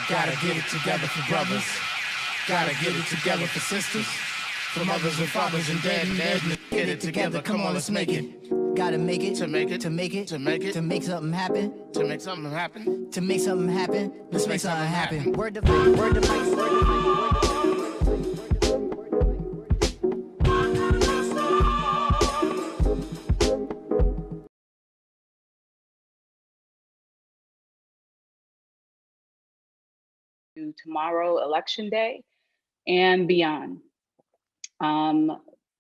Gotta get it together for brothers. Gotta get it together for sisters. For mothers and fathers and dad and dads. Get it together, come on, let's make it. Gotta make it, To make it, to make it, to make it, to make something happen, to make something happen. to make something happen. Let's make something happen. Word to mic, word to mic, word to mic. To tomorrow, Election Day, and beyond.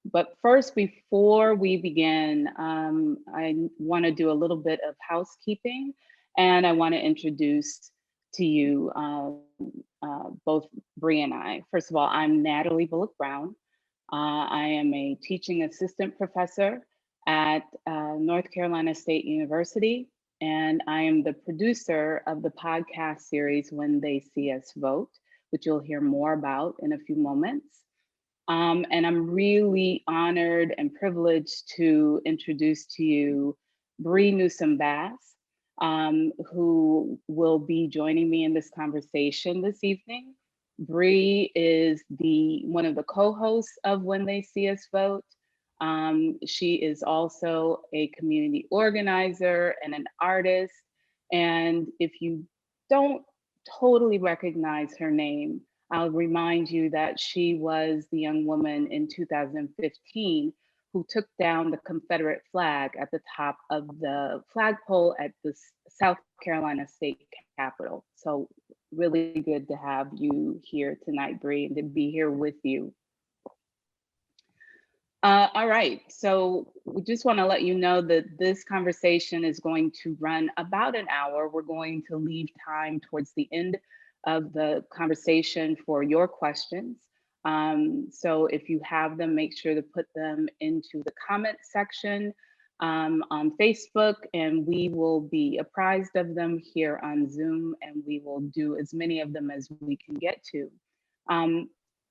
But first, before we begin, I want to do a little bit of housekeeping, and I want to introduce to you both Bree and I. First of all, I'm Natalie Bullock Brown. I am a teaching assistant professor at North Carolina State University, and I am the producer of the podcast series When They See Us Vote, which you'll hear more about in a few moments. And I'm really honored and privileged to introduce to you Bree Newsome Bass, who will be joining me in this conversation this evening. Bree is one of the co-hosts of When They See Us Vote. She is also a community organizer and an artist. And if you don't totally recognize her name, I'll remind you that she was the young woman in 2015 who took down the Confederate flag at the top of the flagpole at the South Carolina State Capitol. So really good to have you here tonight, Bree, and to be here with you. All right, so we just want to let you know that this conversation is going to run about an hour. We're going to leave time towards the end of the conversation for your questions. So if you have them, make sure to put them into the comment section on Facebook, and we will be apprised of them here on Zoom, and we will do as many of them as we can get to.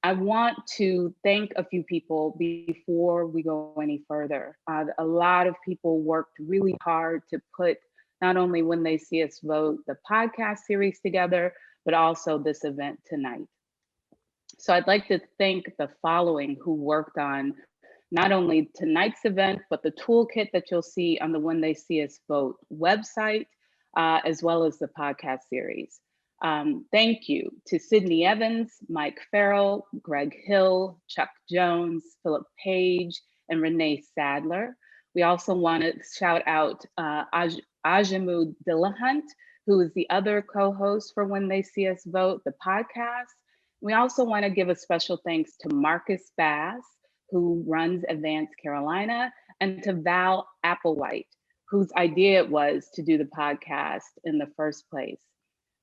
I want to thank a few people before we go any further. A lot of people worked really hard to put not only When They See Us Vote, the podcast series together, but also this event tonight. So I'd like to thank the following who worked on not only tonight's event, but the toolkit that you'll see on the When They See Us Vote website, as well as the podcast series. Thank you to Sydney Evans, Mike Farrell, Greg Hill, Chuck Jones, Philip Page, and Renee Sadler. We also want to shout out Ajamu Dillahunt, who is the other co-host for When They See Us Vote, the podcast. We also want to give a special thanks to Marcus Bass, who runs Advanced Carolina, and to Val Applewhite, whose idea it was to do the podcast in the first place.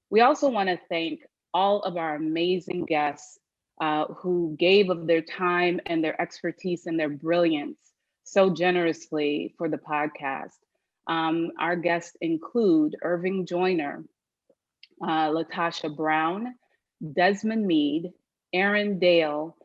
We also want to thank all of our amazing guests who gave of their time and their expertise and their brilliance so generously for the podcast. Our guests include Irving Joyner, Latasha Brown, Desmond Meade, Aaron Dale,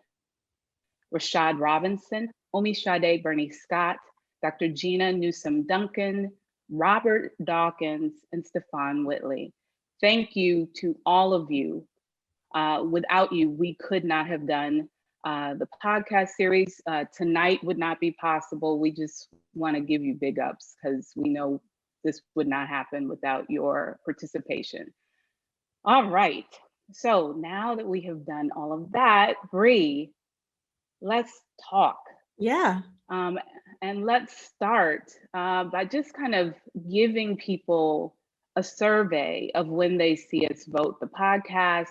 Rashad Robinson, Omi Sade Bernie Scott, Dr. Gina Newsome Duncan, Robert Dawkins, and Stefan Whitley. Thank you to all of you. Without you, we could not have done the podcast series. Tonight would not be possible. We just want to give you big ups because we know this would not happen without your participation. All right, so now that we have done all of that, Bree, let's talk. Yeah. And let's start by just kind of giving people a survey of When They See Us Vote, the podcast,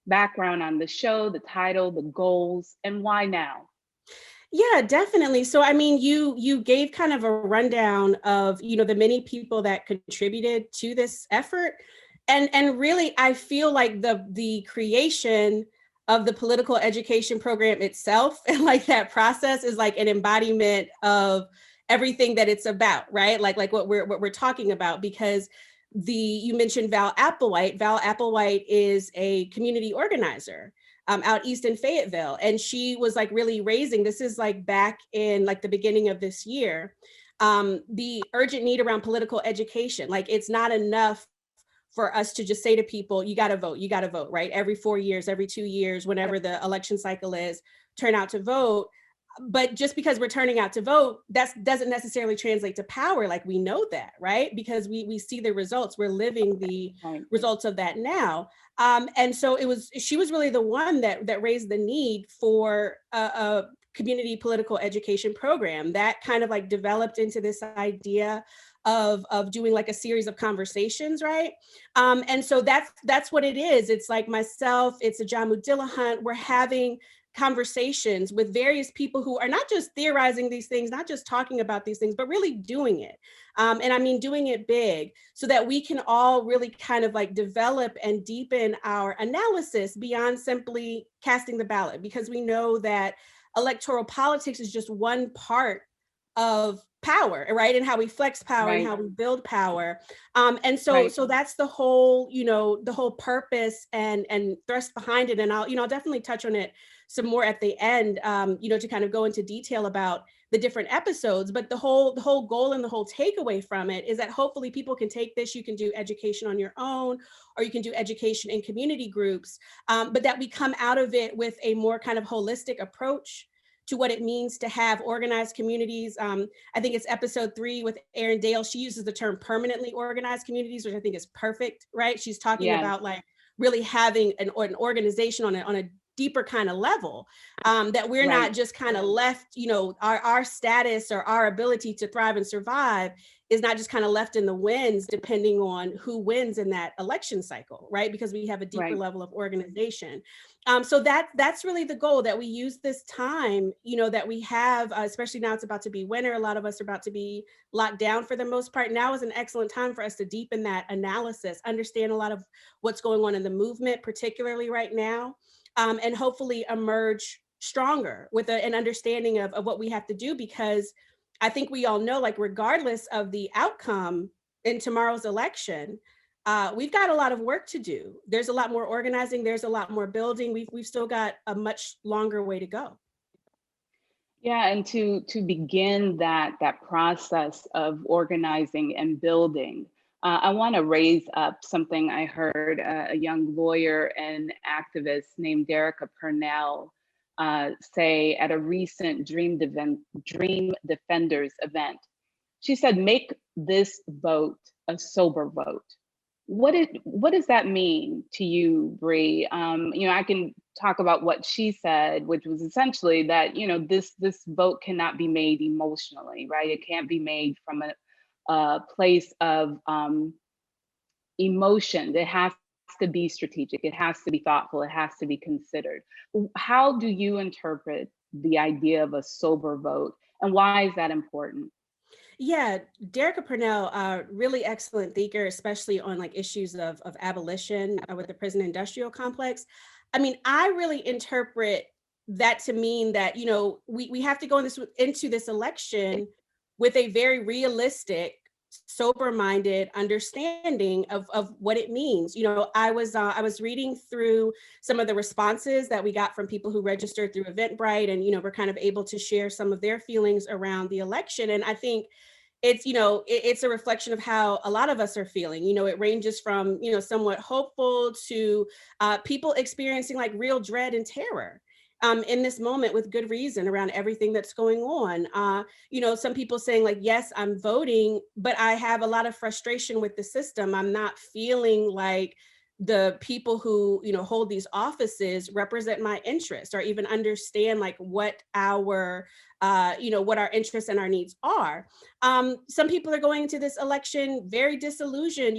background on the show, the title, the goals, and why now? Yeah, definitely. So, I mean, you gave kind of a rundown of, the many people that contributed to this effort. And really, I feel like the creation of the political education program itself and like that process is like an embodiment of everything that it's about, right? Like what we're talking about, because you mentioned Val Applewhite. Val Applewhite is a community organizer out east in Fayetteville. And she was like really raising, this is like back in like the beginning of this year, the urgent need around political education. Like it's not enough for us to just say to people, you got to vote, right? Every 4 years, every 2 years, whenever the election cycle is, turn out to vote. But just because we're turning out to vote, that doesn't necessarily translate to power. Like, we know that, right? Because we see the results. We're living the results of that now. And so she was really the one that raised the need for a community political education program that kind of like developed into this idea of doing like a series of conversations, right? And so that's what it is. It's like myself, it's Ajamu Dillahunt. We're having conversations with various people who are not just theorizing these things, not just talking about these things, but really doing it. And I mean, doing it big, so that we can all really kind of like develop and deepen our analysis beyond simply casting the ballot, because we know that electoral politics is just one part of power, right? And how we flex power and how we build power. And so that's the whole, the whole purpose and thrust behind it. And I'll definitely touch on it some more at the end, to kind of go into detail about the different episodes. But the whole goal and the whole takeaway from it is that hopefully people can take this. You can do education on your own, or you can do education in community groups, but that we come out of it with a more kind of holistic approach to what it means to have organized communities. I think it's episode 3 with Erin Dale. She uses the term permanently organized communities, which I think is perfect, right? She's talking about like really having an organization on a deeper kind of level, that we're not just kind of left, our status or our ability to thrive and survive is not just kind of left in the winds depending on who wins in that election cycle, right? Because we have a deeper level of organization. So that's really the goal, that we use this time, that we have, especially now it's about to be winter. A lot of us are about to be locked down for the most part. Now is an excellent time for us to deepen that analysis, understand a lot of what's going on in the movement, particularly right now, and hopefully emerge stronger with an understanding of what we have to do. Because I think we all know, like, regardless of the outcome in tomorrow's election, we've got a lot of work to do. There's a lot more organizing. There's a lot more building. We've still got a much longer way to go. Yeah, and to begin that process of organizing and building, I want to raise up something I heard a young lawyer and activist named Derica Purnell say at a recent Dream Defenders event. She said, "Make this vote a sober vote." What does that mean to you, Bree? I can talk about what she said, which was essentially that, this vote cannot be made emotionally, right? It can't be made from a place of emotion. It has to be strategic. It has to be thoughtful. It has to be considered. How do you interpret the idea of a sober vote, and why is that important? Yeah, Derica Purnell, really excellent thinker, especially on like issues of abolition with the prison industrial complex. I mean, I really interpret that to mean that, we have to go into this election with a very realistic, sober-minded understanding of what it means. I was reading through some of the responses that we got from people who registered through Eventbrite, and we're kind of able to share some of their feelings around the election. And I think it's a reflection of how a lot of us are feeling. It ranges from somewhat hopeful to people experiencing like real dread and terror in this moment, with good reason, around everything that's going on. Some people saying like, yes, I'm voting, but I have a lot of frustration with the system. I'm not feeling like the people who hold these offices represent my interests, or even understand like what our interests and our needs are. Some people are going into this election very disillusioned,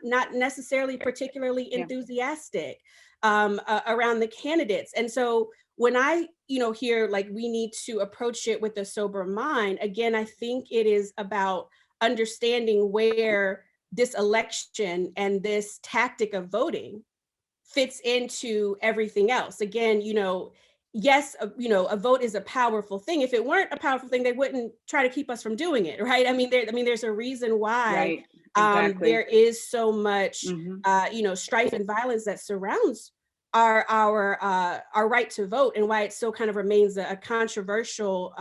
not necessarily particularly enthusiastic around the candidates. And so when I hear like we need to approach it with a sober mind, again, I think it is about understanding where this election and this tactic of voting fits into everything else. Again, yes, a vote is a powerful thing. If it weren't a powerful thing, they wouldn't try to keep us from doing it, right? I mean, there's a reason why exactly. There is so much, strife and violence that surrounds our right to vote, and why it still kind of remains a controversial,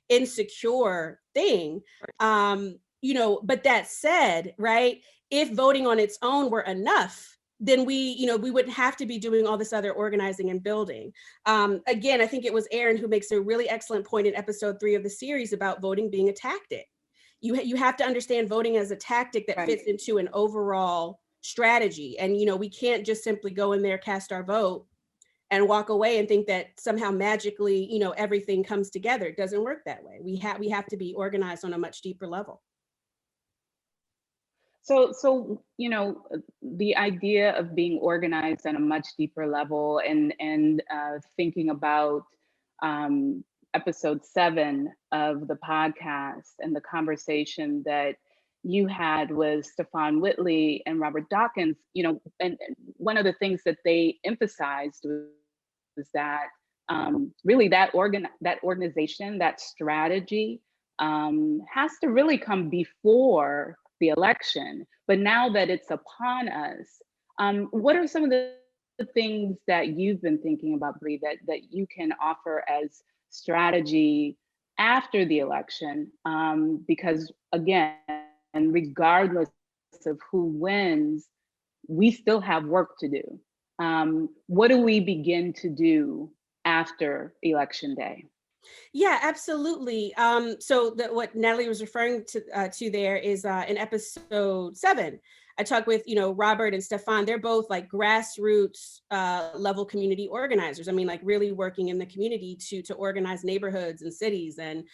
insecure thing. But that said, right, if voting on its own were enough, then we wouldn't have to be doing all this other organizing and building. Again, I think it was Aaron who makes a really excellent point in episode 3 of the series about voting being a tactic. You have to understand voting as a tactic that fits into an overall strategy. And, we can't just simply go in there, cast our vote, and walk away and think that somehow magically, everything comes together. It doesn't work that way. We have to be organized on a much deeper level. So the idea of being organized on a much deeper level, and thinking about episode 7 of the podcast and the conversation that you had with Stefan Whitley and Robert Dawkins, and one of the things that they emphasized was that really that organization, that strategy has to really come before the election. But now that it's upon us, what are some of the things that you've been thinking about, Bree, that you can offer as strategy after the election? Because again, regardless of who wins, we still have work to do. What do we begin to do after Election Day? Yeah, absolutely. So what Natalie was referring to there is in episode 7, I talked with, Robert and Stefan. They're both like grassroots level community organizers. I mean, like really working in the community to organize neighborhoods and cities and,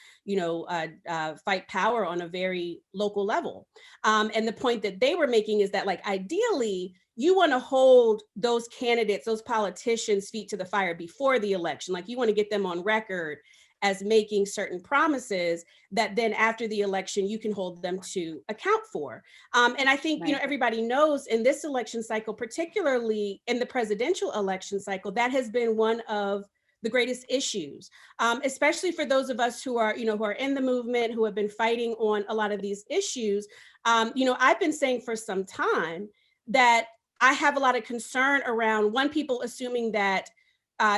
fight power on a very local level. And the point that they were making is that, like, ideally, you want to hold those candidates, those politicians' feet to the fire before the election. Like, you want to get them on record as making certain promises that then after the election, you can hold them to account for. And I think, everybody knows in this election cycle, particularly in the presidential election cycle, that has been one of the greatest issues, especially for those of us who are in the movement, who have been fighting on a lot of these issues. I've been saying for some time that I have a lot of concern around, one, people assuming that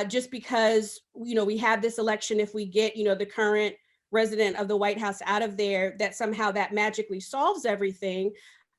just because, we have this election, if we get, the current resident of the White House out of there, that somehow that magically solves everything,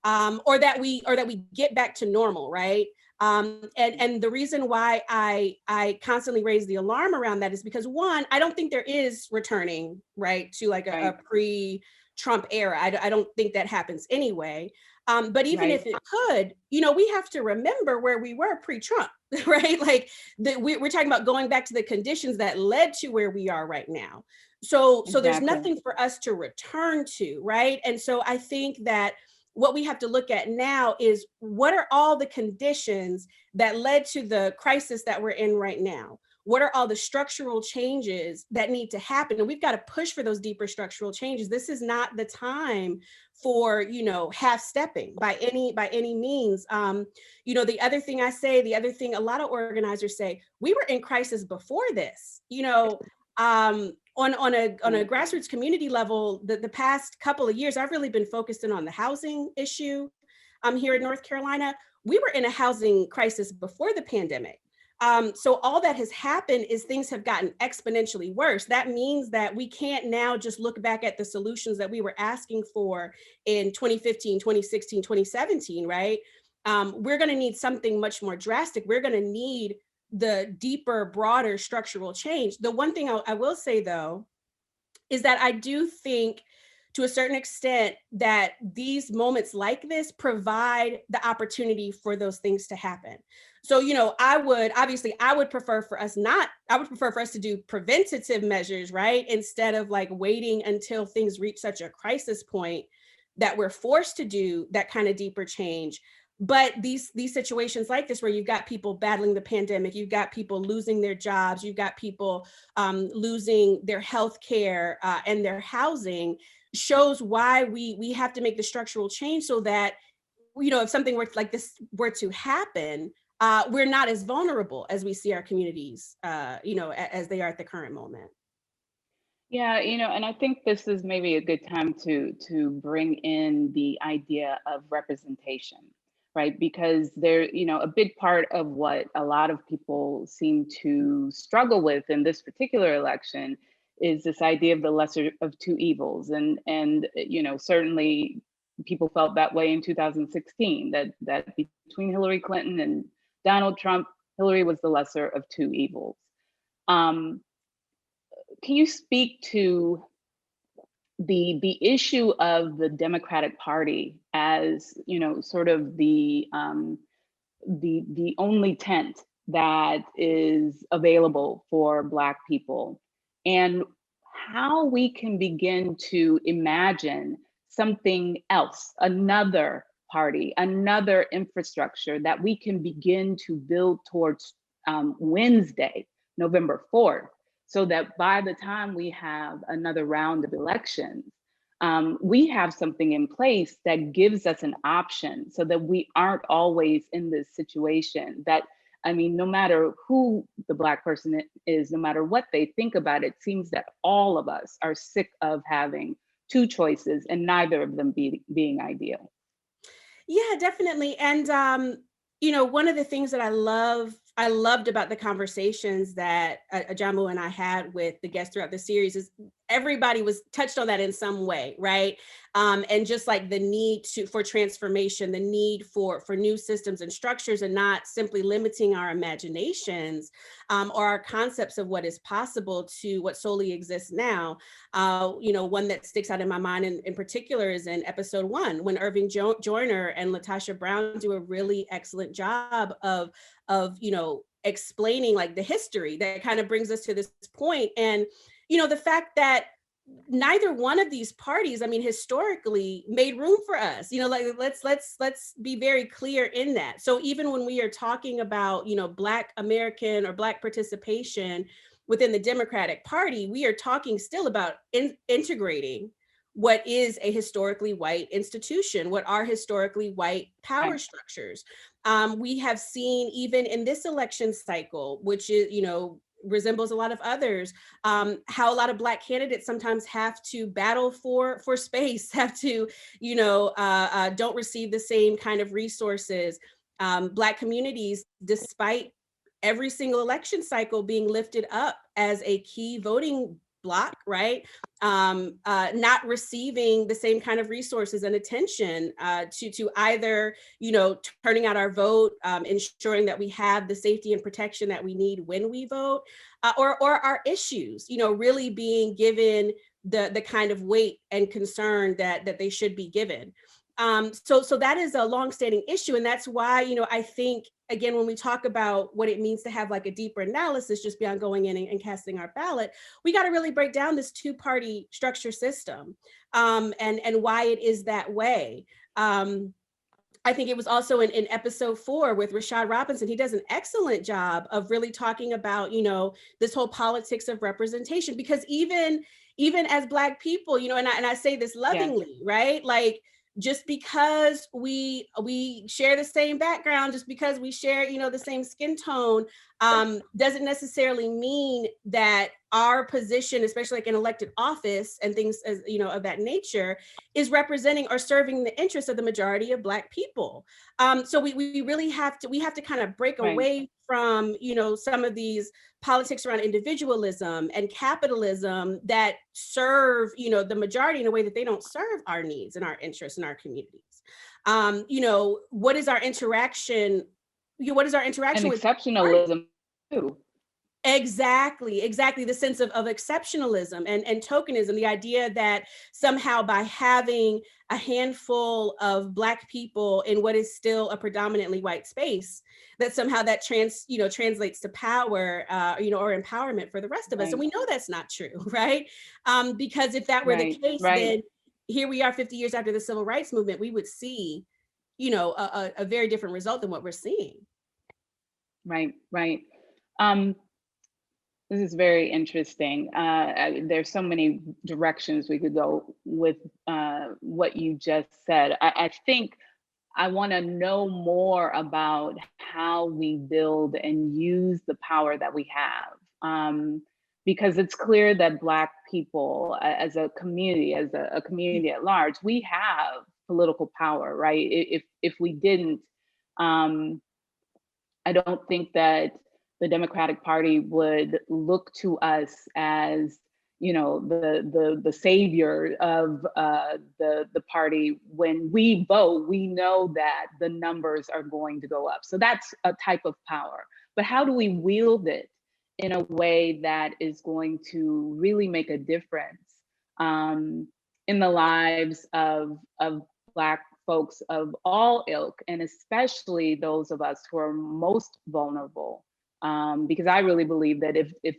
or that we get back to normal, right? And the reason why I constantly raise the alarm around that is because, one, I don't think there is returning, right, to like a pre-Trump era. I don't think that happens anyway. But even if it could, we have to remember where we were pre-Trump, right? Like we're talking about going back to the conditions that led to where we are right now. So there's nothing for us to return to, right? And so I think that what we have to look at now is, what are all the conditions that led to the crisis that we're in right now? What are all the structural changes that need to happen? And we've got to push for those deeper structural changes. This is not the time for, half-stepping by any means. The other thing a lot of organizers say, we were in crisis before this, on a grassroots community level. The past couple of years, I've really been focused in on the housing issue here in North Carolina. We were in a housing crisis before the pandemic. So all that has happened is things have gotten exponentially worse. That means that we can't now just look back at the solutions that we were asking for in 2015, 2016, 2017, right? We're going to need something much more drastic. We're going to need the deeper, broader structural change. The one thing I will say, though, is that I do think, to a certain extent, that these moments like this provide the opportunity for those things to happen. So, I would prefer for us to do preventative measures, right? Instead of like waiting until things reach such a crisis point that we're forced to do that kind of deeper change. But these situations like this, where you've got people battling the pandemic, you've got people losing their jobs, you've got people losing their health care and their housing, shows why we have to make the structural change, so that, if something like this were to happen, we're not as vulnerable as we see our communities, as they are at the current moment. Yeah, and I think this is maybe a good time to bring in the idea of representation, right? Because there, a big part of what a lot of people seem to struggle with in this particular election is this idea of the lesser of two evils. And certainly people felt that way in 2016, that between Hillary Clinton and Donald Trump, Hillary was the lesser of two evils. Can you speak to the issue of the Democratic Party as, you know, sort of the only tent that is available for Black people, and how we can begin to imagine something else, another party, another infrastructure that we can begin to build towards Wednesday, November 4th, so that by the time we have another round of elections, we have something in place that gives us an option so that we aren't always in this situation that, I mean, no matter who the Black person is, no matter what they think about it, seems that all of us are sick of having two choices and neither of them being ideal. Yeah, definitely. And you know, one of the things that I loved about the conversations that Ajamu and I had with the guests throughout the series is everybody was touched on that in some way, right? And just like the need for transformation, the need for new systems and structures, and not simply limiting our imaginations or our concepts of what is possible to what solely exists now. You know, one that sticks out in my mind in particular is in episode 1, when Irving Joyner and Latasha Brown do a really excellent job of you know, explaining like the history that kind of brings us to this point. And you know, the fact that neither one of these parties, I mean, historically made room for us, you know, like let's be very clear in that. So even when we are talking about, you know, Black American or Black participation within the Democratic Party, we are talking still about integrating what is a historically white institution, what are historically white power structures. We have seen even in this election cycle, which is, you know, resembles a lot of others, how a lot of Black candidates sometimes have to battle for space, have to, you know, don't receive the same kind of resources. Black communities, despite every single election cycle being lifted up as a key voting block, right? Not receiving the same kind of resources and attention to either, you know, turning out our vote, ensuring that we have the safety and protection that we need when we vote, or our issues, you know, really being given the kind of weight and concern that they should be given. So that is a longstanding issue. And that's why, you know, I think, again, when we talk about what it means to have like a deeper analysis, just beyond going in and casting our ballot, we got to really break down this two-party structure system and why it is that way. I think it was also in episode 4 with Rashad Robinson. He does an excellent job of really talking about, you know, this whole politics of representation, because even as Black people, you know, and I say this lovingly, right? Like, just because we share the same background, just because we share, you know, the same skin tone, doesn't necessarily mean that our position, especially like in elected office and things as, you know, of that nature, is representing or serving the interests of the majority of Black people. So we really have to kind of break away from, you know, some of these politics around individualism and capitalism that serve, you know, the majority in a way that they don't serve our needs and our interests in our communities. You know, what is our interaction? What is our interaction and with exceptionalism too? Exactly. The sense of exceptionalism and tokenism, the idea that somehow by having a handful of Black people in what is still a predominantly white space, that somehow that translates to power, you know, or empowerment for the rest of us. And we know that's not true, right? Because if that were the case, then here we are 50 years after the Civil Rights Movement, we would see, you know, a very different result than what we're seeing. Right. This is very interesting. There's so many directions we could go with what you just said. I think I want to know more about how we build and use the power that we have. Because it's clear that Black people as a community at large, we have political power, right? If we didn't, I don't think that the Democratic Party would look to us as, the savior of the party. When we vote, we know that the numbers are going to go up. So that's a type of power. But how do we wield it in a way that is going to really make a difference in the lives of Black folks of all ilk, and especially those of us who are most vulnerable? Because I really believe that if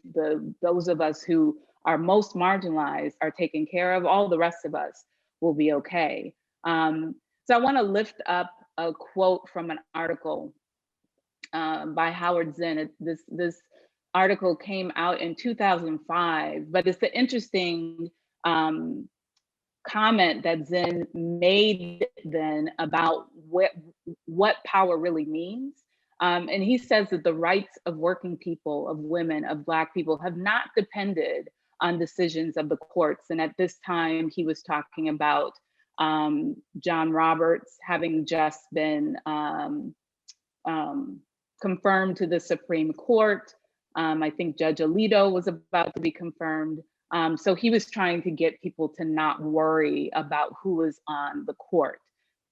those of us who are most marginalized are taken care of, all the rest of us will be okay. So I want to lift up a quote from an article by Howard Zinn. This article came out in 2005, but it's an interesting comment that Zinn made then about what power really means. And he says that the rights of working people, of women, of Black people have not depended on decisions of the courts. And at this time, he was talking about John Roberts having just been confirmed to the Supreme Court. I think Judge Alito was about to be confirmed. So he was trying to get people to not worry about who was on the court.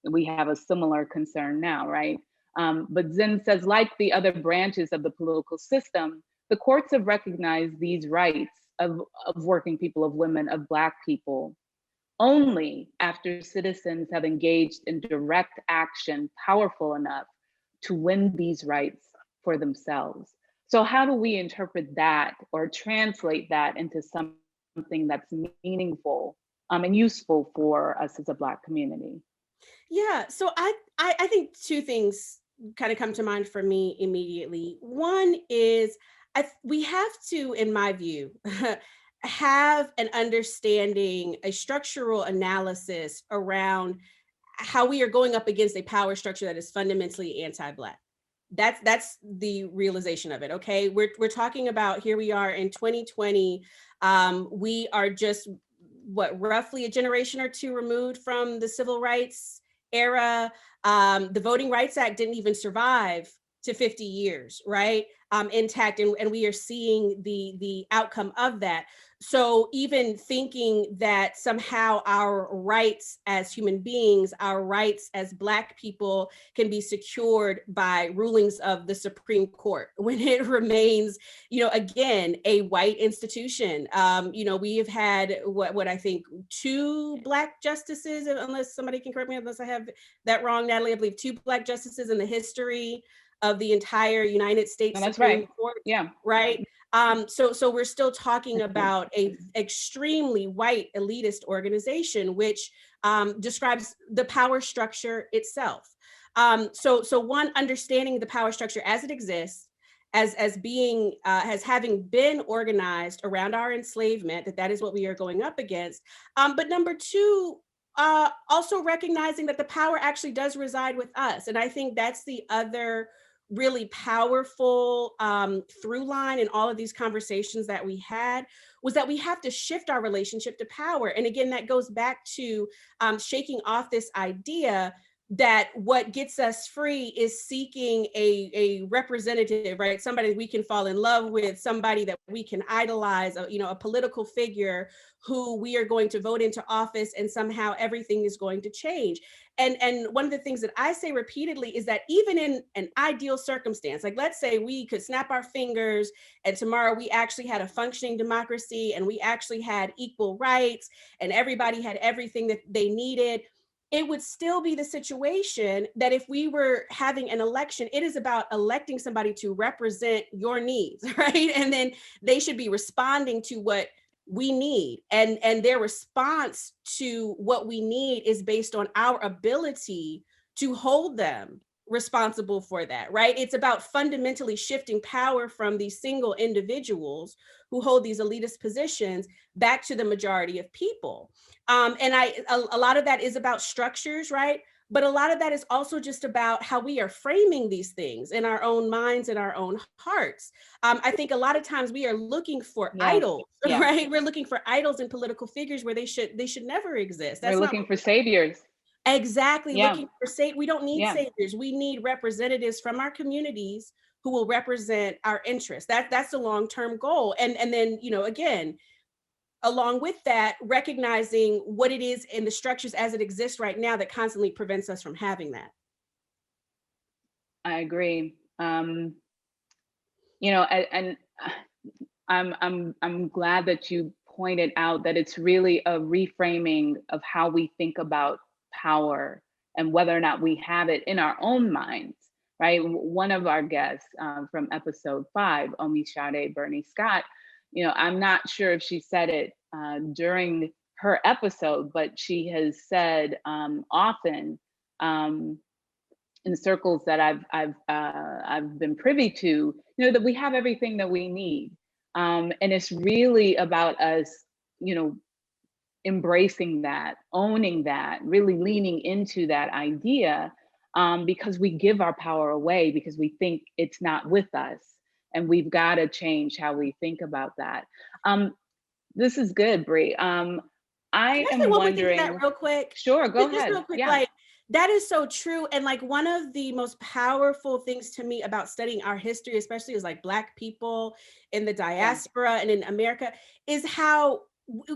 We have a similar concern now, right? But Zinn says, like the other branches of the political system, the courts have recognized these rights of working people, of women, of Black people, only after citizens have engaged in direct action powerful enough to win these rights for themselves. So how do we interpret that or translate that into something that's meaningful and useful for us as a Black community? Yeah, so I think two things kind of come to mind for me immediately. One is we have to, in my view, have an understanding, a structural analysis around how we are going up against a power structure that is fundamentally anti-Black. That's the realization of it. Okay, we're talking about, here we are in 2020. We are just roughly a generation or two removed from the civil rights era. The Voting Rights Act didn't even survive to 50 years, right? Intact, and we are seeing the outcome of that. So even thinking that somehow our rights as human beings, our rights as Black people can be secured by rulings of the Supreme Court, when it remains, again, a white institution. We have had what I think 2 Black justices, unless somebody can correct me, unless I have that wrong, Natalie, I believe 2 Black justices in the history of the entire United States Supreme Court. Yeah. Right. So we're still talking about a extremely white elitist organization, which describes the power structure itself. So one, understanding the power structure as it exists, as being as having been organized around our enslavement, that is what we are going up against. But number 2, also recognizing that the power actually does reside with us. And I think that's the other really powerful through line in all of these conversations that we had, was that we have to shift our relationship to power. And again, that goes back to shaking off this idea that what gets us free is seeking a representative, right? Somebody we can fall in love with, somebody that we can idolize, a political figure who we are going to vote into office, and somehow everything is going to change. And one of the things that I say repeatedly is that even in an ideal circumstance, like let's say we could snap our fingers and tomorrow we actually had a functioning democracy and we actually had equal rights and everybody had everything that they needed, it would still be the situation that if we were having an election, it is about electing somebody to represent your needs, right? And then they should be responding to what we need. And their response to what we need is based on our ability to hold them responsible for that, right? It's about fundamentally shifting power from these single individuals who hold these elitist positions back to the majority of people. And a lot of that is about structures, right? But a lot of that is also just about how we are framing these things in our own minds and our own hearts. I think a lot of times we are looking for idols, right? We're looking for idols and political figures where they should never exist. We're looking for saviors. Exactly. Looking for we don't need saviors. We need representatives from our communities who will represent our interests. That's the long-term goal. And then, again, along with that, recognizing what it is in the structures as it exists right now that constantly prevents us from having that. I agree. You know, and I'm glad that you pointed out that it's really a reframing of how we think about power and whether or not we have it in our own minds, right? One of our guests from episode 5, Omi Sade Bernie Scott, you know, I'm not sure if she said it during her episode, but she has said often in circles that I've been privy to, you know, that we have everything that we need. And it's really about us, you know, embracing that, owning that, really leaning into that idea, because we give our power away because we think it's not with us. And we've got to change how we think about that. This is good, Bree. I Can I say am one more thing to that wondering, real quick? sure, go Just ahead. real quick, Yeah. like that is so true. And like one of the most powerful things to me about studying our history, especially as like Black people in the diaspora and in America, is how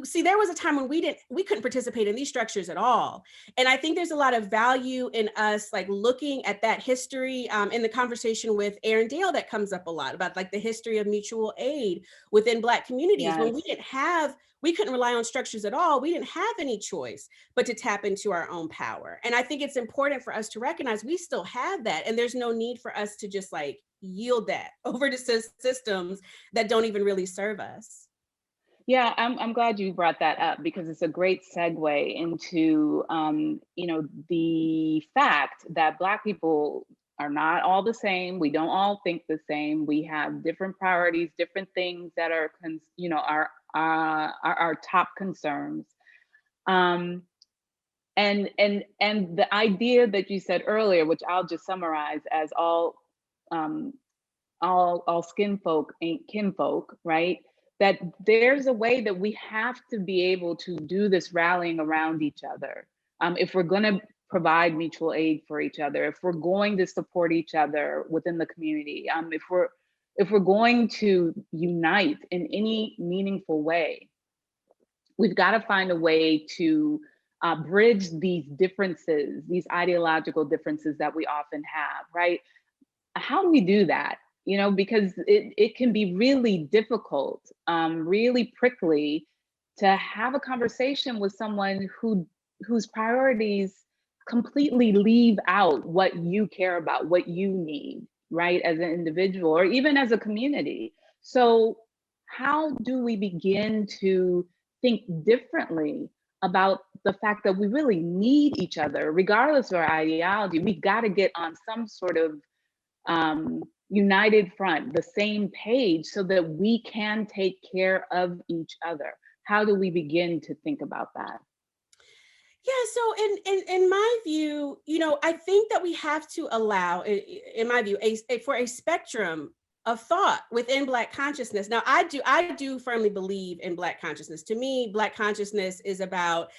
see there was a time when we couldn't participate in these structures at all. And I think there's a lot of value in us like looking at that history in the conversation with Aaron Dale that comes up a lot about like the history of mutual aid within Black communities. When we couldn't rely on structures at all, we didn't have any choice but to tap into our own power. And I think it's important for us to recognize we still have that, and there's no need for us to just like yield that over to systems that don't even really serve us. Yeah, I'm glad you brought that up because it's a great segue into you know, the fact that Black people are not all the same. We don't all think the same. We have different priorities, different things that are you know, our top concerns. And the idea that you said earlier, which I'll just summarize as all skin folk ain't kinfolk, right? That there's a way that we have to be able to do this rallying around each other. If we're going to provide mutual aid for each other, if we're going to support each other within the community, if we're going to unite in any meaningful way, we've got to find a way to bridge these differences, these ideological differences that we often have, right? How do we do that? You know, because it can be really difficult, really prickly to have a conversation with someone whose priorities completely leave out what you care about, what you need, right? As an individual or even as a community. So how do we begin to think differently about the fact that we really need each other, regardless of our ideology? We've got to get on some sort of united front, the same page, so that we can take care of each other. How do we begin to think about that? Yeah, so in my view, you know, I think that we have to allow, in my view, for a spectrum of thought within Black consciousness. Now, I do firmly believe in Black consciousness. To me, Black consciousness is about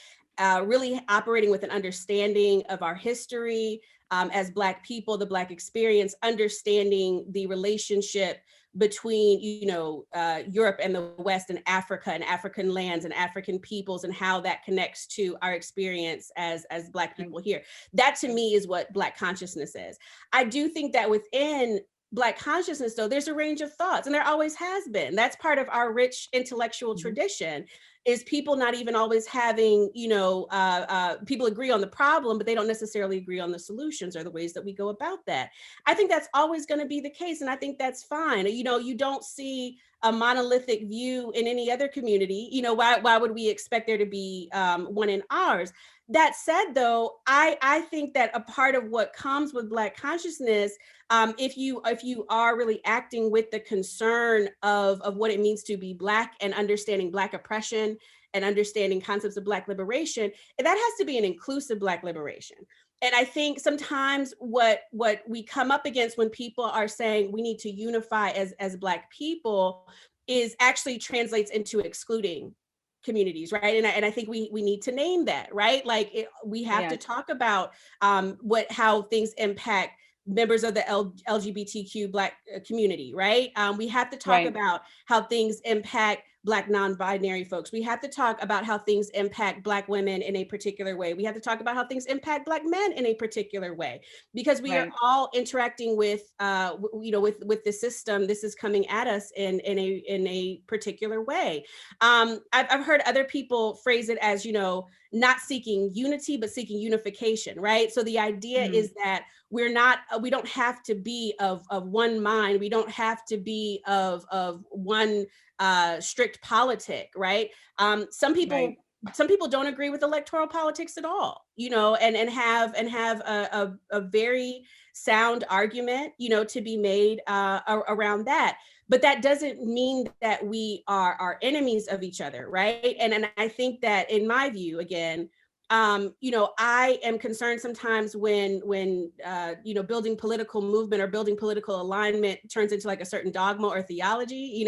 really operating with an understanding of our history as Black people, the Black experience, understanding the relationship between, you know, Europe and the West and Africa and African lands and African peoples and how that connects to our experience as Black people here. That to me is what Black consciousness is. I do think that within Black consciousness, though, there's a range of thoughts, and there always has been. That's part of our rich intellectual tradition, is people not even always having, you know, people agree on the problem, but they don't necessarily agree on the solutions or the ways that we go about that. I think that's always going to be the case, and I think that's fine. You know, you don't see a monolithic view in any other community. You know, why would we expect there to be one in ours? That said, though, I think that a part of what comes with Black consciousness, if you are really acting with the concern of what it means to be Black and understanding Black oppression and understanding concepts of Black liberation, that has to be an inclusive Black liberation. And I think sometimes what we come up against when people are saying we need to unify as Black people is actually translates into excluding communities, right? And I think we need to name that, right? Like we have to talk about how things impact members of the LGBTQ Black community, right? We have to talk about how things impact Black non-binary folks. We have to talk about how things impact Black women in a particular way. We have to talk about how things impact Black men in a particular way, because we are all interacting with, with the system. This is coming at us in a particular way. I've heard other people phrase it as, not seeking unity, but seeking unification, right? So the idea is that we don't have to be of one mind. We don't have to be of one strict politic, right? Some people don't agree with electoral politics at all, and have a very sound argument, to be made around that. But that doesn't mean that we are enemies of each other, right? And I think that, in my view, again, I am concerned sometimes when building political movement or building political alignment turns into like a certain dogma or theology.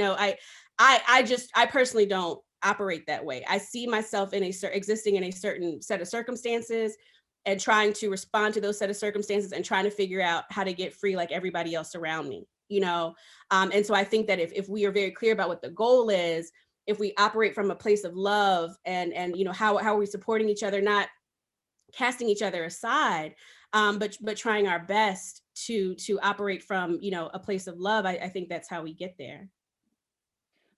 I personally don't operate that way. I see myself existing in a certain set of circumstances and trying to respond to those set of circumstances and trying to figure out how to get free like everybody else around me, and so I think that if we are very clear about what the goal is, if we operate from a place of love and how are we supporting each other, not casting each other aside, but trying our best to operate from a place of love, I think that's how we get there.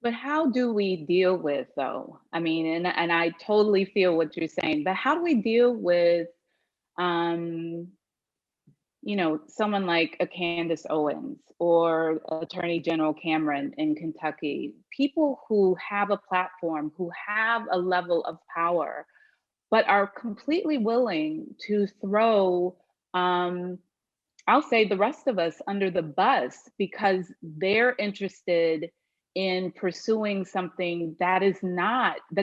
But how do we deal with, though? I mean, and I totally feel what you're saying, but how do we deal with, someone like a Candace Owens or Attorney General Cameron in Kentucky, people who have a platform, who have a level of power, but are completely willing to throw, I'll say, the rest of us under the bus because they're interested in pursuing something that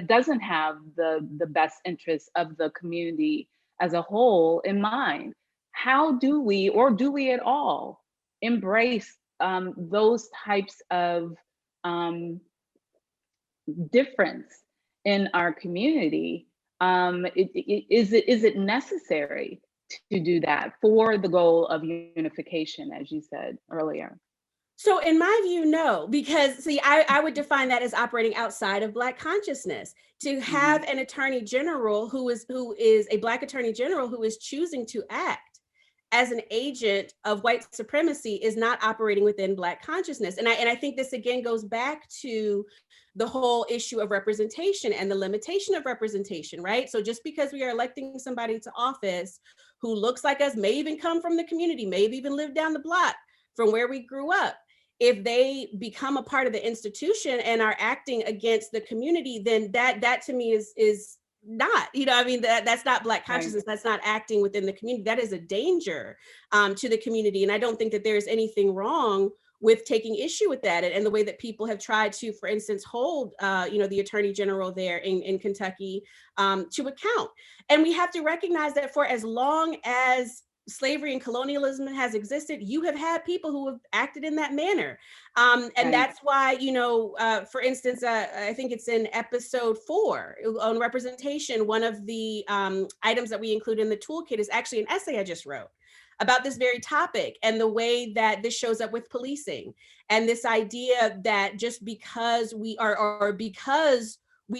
doesn't have the best interests of the community as a whole in mind. How do we, or do we at all, embrace those types of difference in our community? Is it necessary to do that for the goal of unification, as you said earlier? So in my view, no, because see, I would define that as operating outside of Black consciousness. To have an attorney general who is a Black attorney general who is choosing to act as an agent of white supremacy is not operating within Black consciousness. And I think this again goes back to the whole issue of representation and the limitation of representation, right? So just because we are electing somebody to office who looks like us, may even come from the community, may have even lived down the block from where we grew up, if they become a part of the institution and are acting against the community, then that to me is not, that's not Black consciousness. Right. That's not acting within the community. That is a danger to the community. And I don't think that there's anything wrong with taking issue with that, and the way that people have tried to, for instance, hold the attorney general there in Kentucky to account. And we have to recognize that for as long as slavery and colonialism has existed, you have had people who have acted in that manner. And that's why, for instance, I think it's in episode 4 on representation, one of the items that we include in the toolkit is actually an essay I just wrote about this very topic and the way that this shows up with policing, and this idea that just because we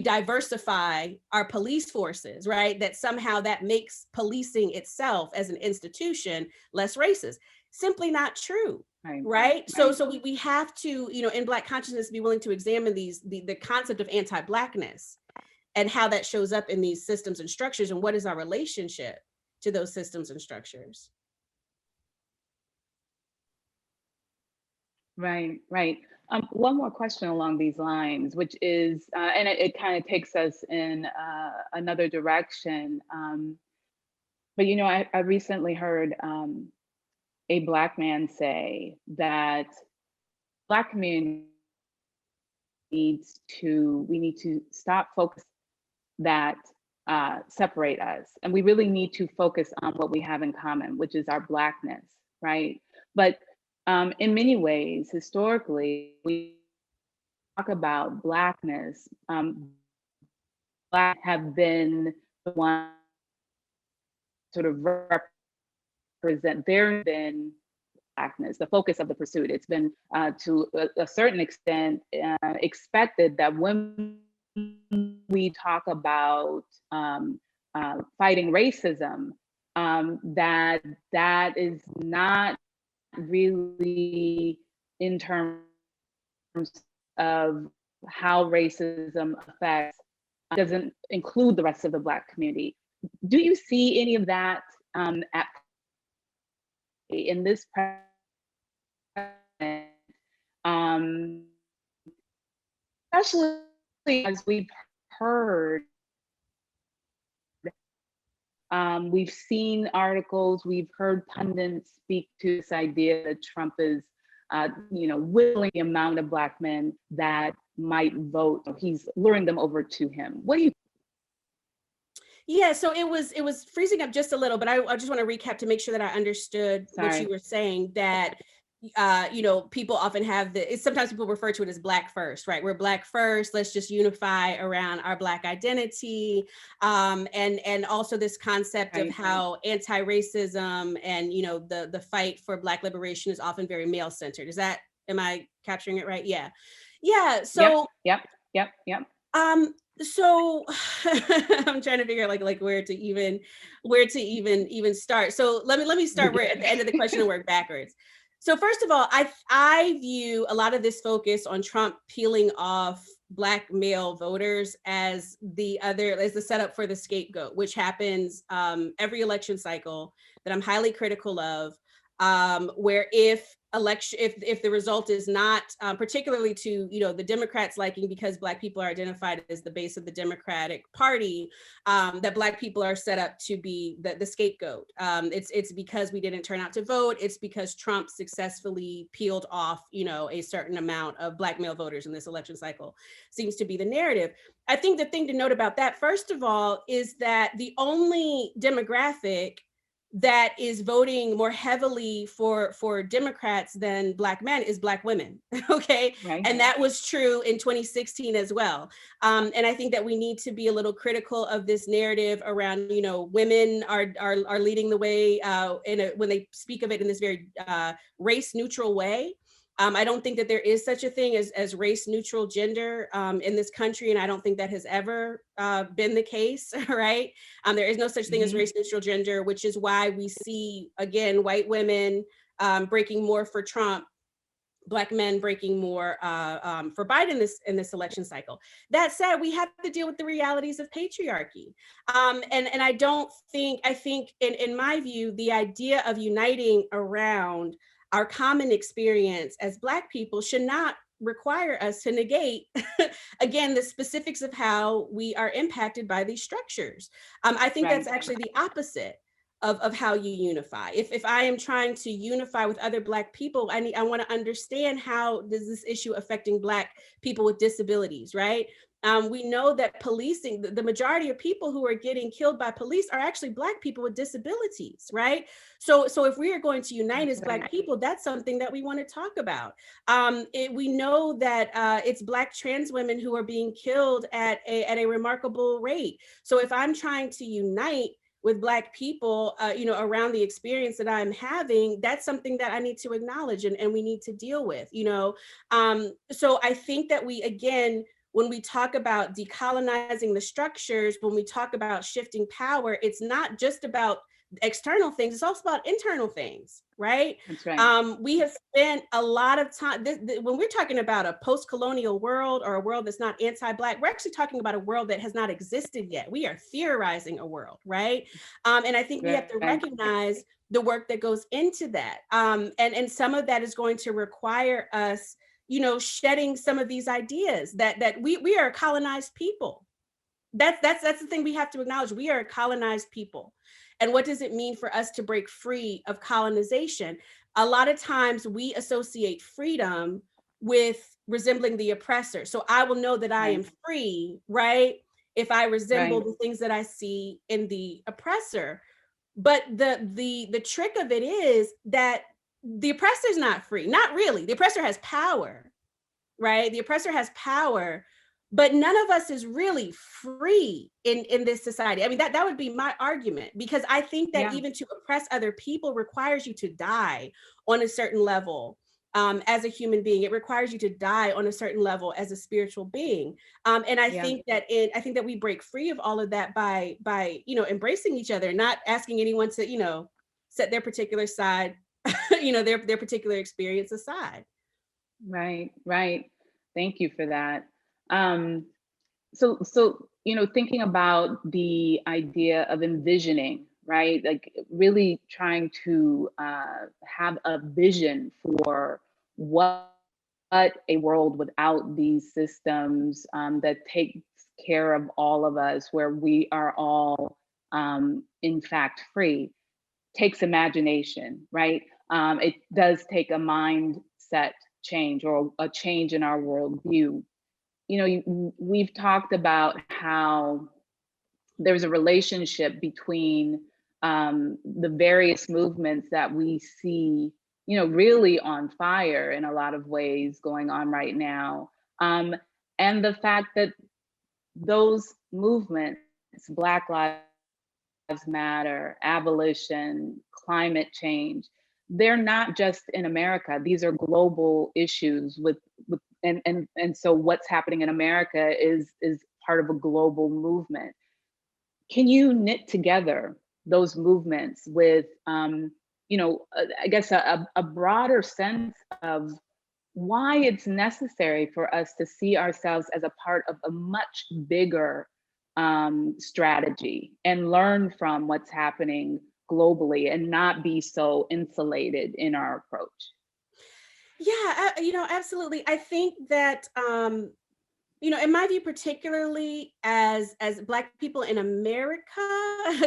diversify our police forces, right, that somehow that makes policing itself as an institution less racist. Simply not true, right? So we have to, in Black consciousness, be willing to examine the concept of anti-Blackness and how that shows up in these systems and structures, and what is our relationship to those systems and structures. Right. One more question along these lines, which is, and it kind of takes us in another direction. But I recently heard a Black man say that Black community we need to stop focus that separate us, and we really need to focus on what we have in common, which is our Blackness, right? But in many ways, historically, we talk about Blackness. Black have been the one sort of represent. There have been Blackness, the focus of the pursuit. It's been to a certain extent expected that when we talk about fighting racism, that is not really in terms of how racism affects, doesn't include the rest of the Black community. Do you see any of that at in this president, especially as we've heard, we've seen articles, we've heard pundits speak to this idea that Trump is, willing the amount of Black men that might vote. He's luring them over to him. What do you? Yeah, so it was freezing up just a little, but I just want to recap to make sure that I understood what you were saying, that people often have sometimes people refer to it as Black first, right? We're Black first, let's just unify around our Black identity. And also this concept of how anti-racism and, the fight for Black liberation is often very male-centered. Am I capturing it right? Yeah. Yeah, so. Yep. So I'm trying to figure out like where to even start. So let me start where at the end of the question and work backwards. So first of all, I view a lot of this focus on Trump peeling off Black male voters as the setup for the scapegoat, which happens every election cycle, that I'm highly critical of, where if the result is not particularly to the Democrats' liking, because Black people are identified as the base of the Democratic Party, that Black people are set up to be the scapegoat. It's because we didn't turn out to vote. It's because Trump successfully peeled off a certain amount of Black male voters in this election cycle, seems to be the narrative. I think the thing to note about that, first of all, is that the only demographic that is voting more heavily for Democrats than Black men is Black women. Okay. Right. And that was true in 2016 as well. And I think that we need to be a little critical of this narrative around, women are leading the way when they speak of it in this very race neutral way. I don't think that there is such a thing as race neutral gender in this country. And I don't think that has ever been the case, right? There is no such thing as race neutral gender, which is why we see, again, white women breaking more for Trump, Black men breaking more for Biden in this election cycle. That said, we have to deal with the realities of patriarchy. And I think in my view, the idea of uniting around our common experience as Black people should not require us to negate, again, the specifics of how we are impacted by these structures. I think that's actually the opposite of how you unify. If I am trying to unify with other Black people, I want to understand how does this issue affecting Black people with disabilities, right? We know that policing, the majority of people who are getting killed by police are actually Black people with disabilities, right? So if we are going to unite as Black people, that's something that we want to talk about. We know that it's Black trans women who are being killed at a remarkable rate. So if I'm trying to unite with Black people, around the experience that I'm having, that's something that I need to acknowledge and we need to deal with, So I think that when we talk about decolonizing the structures, when we talk about shifting power, it's not just about external things, it's also about internal things, right? That's right. We have spent a lot of time, when we're talking about a post-colonial world or a world that's not anti-Black, we're actually talking about a world that has not existed yet. We are theorizing a world, right? And I think we have to recognize the work that goes into that. And some of that is going to require us shedding some of these ideas that we are a colonized people. That's the thing we have to acknowledge. We are a colonized people. And what does it mean for us to break free of colonization? A lot of times we associate freedom with resembling the oppressor. So I will know that I am free, right? If I resemble the things that I see in the oppressor. But the trick of it is that the oppressor is not free, not really. The oppressor has power, right? The oppressor has power, but none of us is really free in this society. I mean, that would be my argument, because I think that even to oppress other people requires you to die on a certain level. As a human being, it requires you to die on a certain level as a spiritual being, and I think that we break free of all of that by embracing each other, not asking anyone to set their particular side, their particular experience aside. Right, right. Thank you for that. Um, so thinking about the idea of envisioning, right? Like really trying to have a vision for what a world without these systems that takes care of all of us, where we are all in fact free, takes imagination, right? It does take a mindset change or a change in our worldview. We've talked about how there's a relationship between the various movements that we see, really on fire in a lot of ways going on right now. And the fact that those movements, Black Lives Matter, abolition, climate change, they're not just in America. These are global issues and so what's happening in America is part of a global movement. Can you knit together those movements with I guess a broader sense of why it's necessary for us to see ourselves as a part of a much bigger strategy and learn from what's happening globally and not be so insulated in our approach? Yeah, absolutely. I think that in my view, particularly as Black people in America,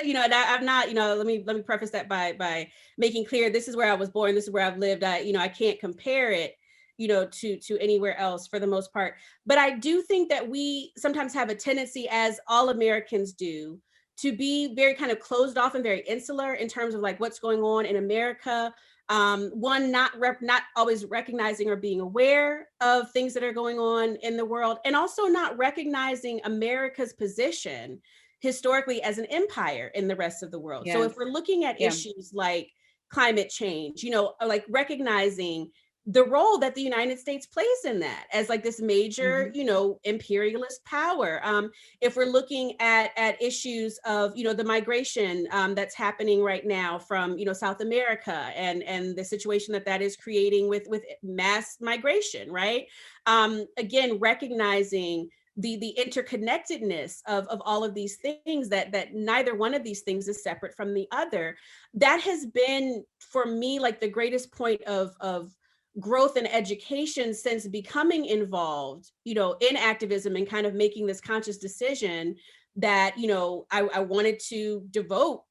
and I'm not, let me preface that by making clear this is where I was born, this is where I've lived. I can't compare it, to anywhere else for the most part. But I do think that we sometimes have a tendency, as all Americans do, to be very kind of closed off and very insular in terms of like what's going on in America. One, not always recognizing or being aware of things that are going on in the world, and also not recognizing America's position historically as an empire in the rest of the world. So if we're looking at issues like climate change, like recognizing the role that the United States plays in that as like this major, imperialist power. If we're looking at issues of, the migration that's happening right now from, South America and the situation that is creating with mass migration, right? Again, recognizing the interconnectedness of all of these things, that neither one of these things is separate from the other. That has been, for me, like the greatest point of growth and education since becoming involved, in activism and kind of making this conscious decision that, I wanted to devote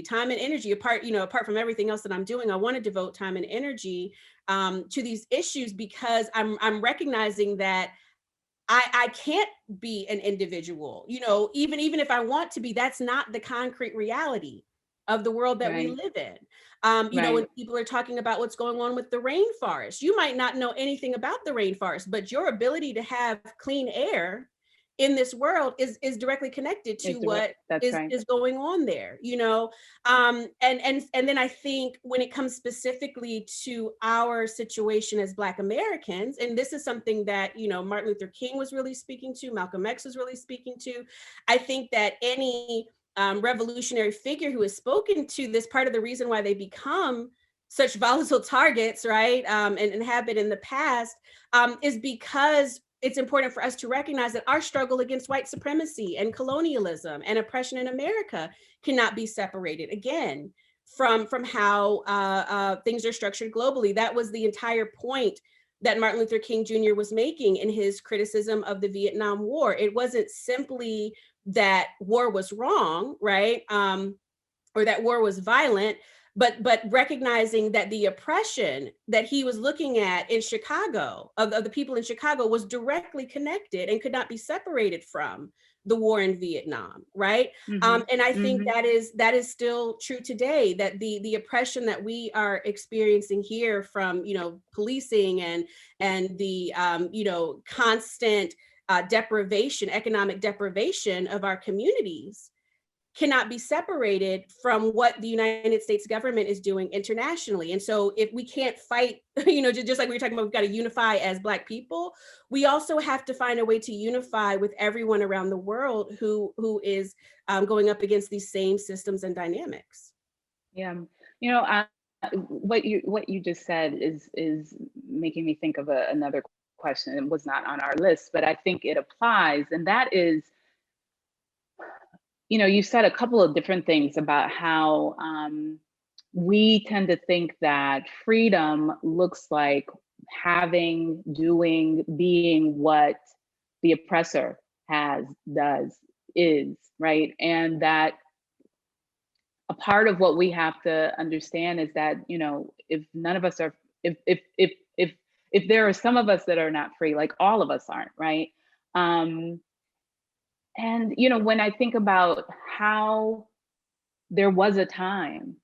time and energy apart from everything else that I'm doing. I want to devote time and energy to these issues, because I'm recognizing that I can't be an individual, even if I want to be. That's not the concrete reality of the world that we live in. When people are talking about what's going on with the rainforest, you might not know anything about the rainforest, but your ability to have clean air in this world is directly connected to what is going on there, and then I think when it comes specifically to our situation as Black Americans, and this is something that Martin Luther King was really speaking to, Malcolm X was really speaking to. I think that any revolutionary figure who has spoken to this, part of the reason why they become such volatile targets, right, and have been in the past, is because it's important for us to recognize that our struggle against white supremacy and colonialism and oppression in America cannot be separated, again, from how things are structured globally. That was the entire point that Martin Luther King Jr. was making in his criticism of the Vietnam War. It wasn't simply that war was wrong, right? Or that war was violent, but recognizing that the oppression that he was looking at in Chicago, of the people in Chicago, was directly connected and could not be separated from the war in Vietnam, right? And I think that is still true today, that the oppression that we are experiencing here from, policing and the, constant deprivation, economic deprivation of our communities cannot be separated from what the United States government is doing internationally. And so if we can't fight, just like we were talking about, we've got to unify as Black people, we also have to find a way to unify with everyone around the world who is going up against these same systems and dynamics. Yeah, what you just said is making me think of another question. It was not on our list, but I think it applies, and that is, you said a couple of different things about how we tend to think that freedom looks like having, doing, being what the oppressor is, right? And that a part of what we have to understand is that, if none of us are, if there are some of us that are not free, like all of us aren't, right? And, when I think about how there was a time,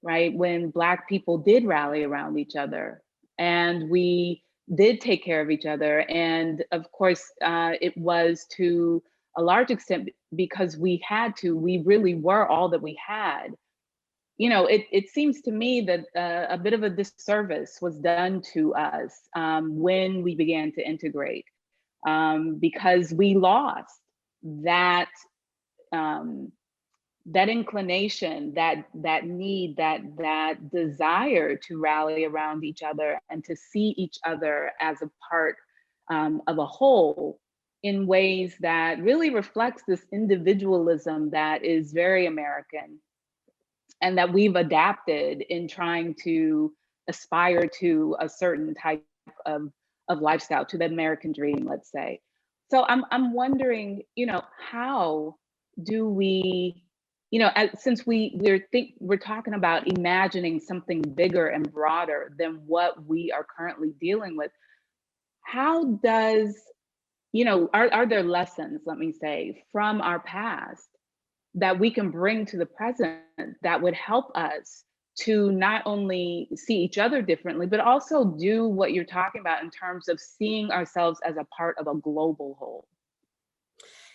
right, when Black people did rally around each other and we did take care of each other. And of course, it was to a large extent because we really were all that we had. It seems to me that a bit of a disservice was done to us when we began to integrate, because we lost that that inclination, that need, that desire to rally around each other and to see each other as a part of a whole in ways that really reflects this individualism that is very American and that we've adapted in trying to aspire to a certain type of lifestyle, to the American dream, let's say. So I'm wondering, how do we, since we're talking about imagining something bigger and broader than what we are currently dealing with, how does, are there lessons, let me say, from our past that we can bring to the present that would help us to not only see each other differently, but also do what you're talking about in terms of seeing ourselves as a part of a global whole?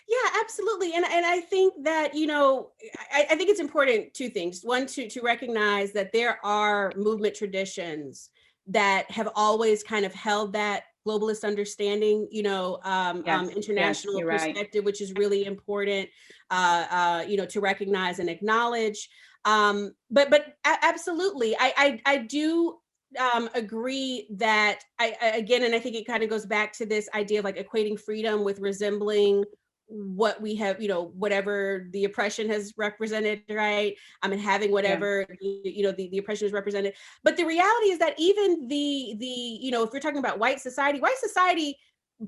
Yeah, absolutely. And I think that, I think it's important, two things. One, to recognize that there are movement traditions that have always kind of held that globalist understanding, Yes, international you're right. perspective, which is really important, to recognize and acknowledge. But absolutely, I do agree that again, and I think it kind of goes back to this idea of like equating freedom with resembling what we have, whatever the oppression has represented, right? I mean, having whatever, the oppression is represented. But the reality is that even if we're talking about white society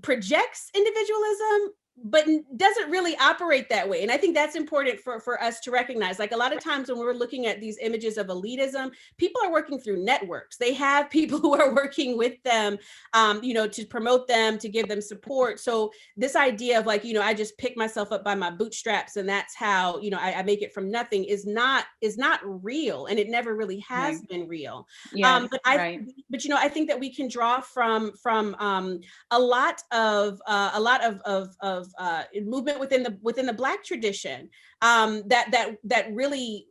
projects individualism, but doesn't really operate that way. And I think that's important for us to recognize. Like a lot of times when we're looking at these images of elitism, people are working through networks. They have people who are working with them, to promote them, to give them support. So this idea of like, I just pick myself up by my bootstraps and that's how, I make it from nothing is not real. And it never really has been real. Yes, But right. I think that we can draw from a lot of movement within the Black tradition that really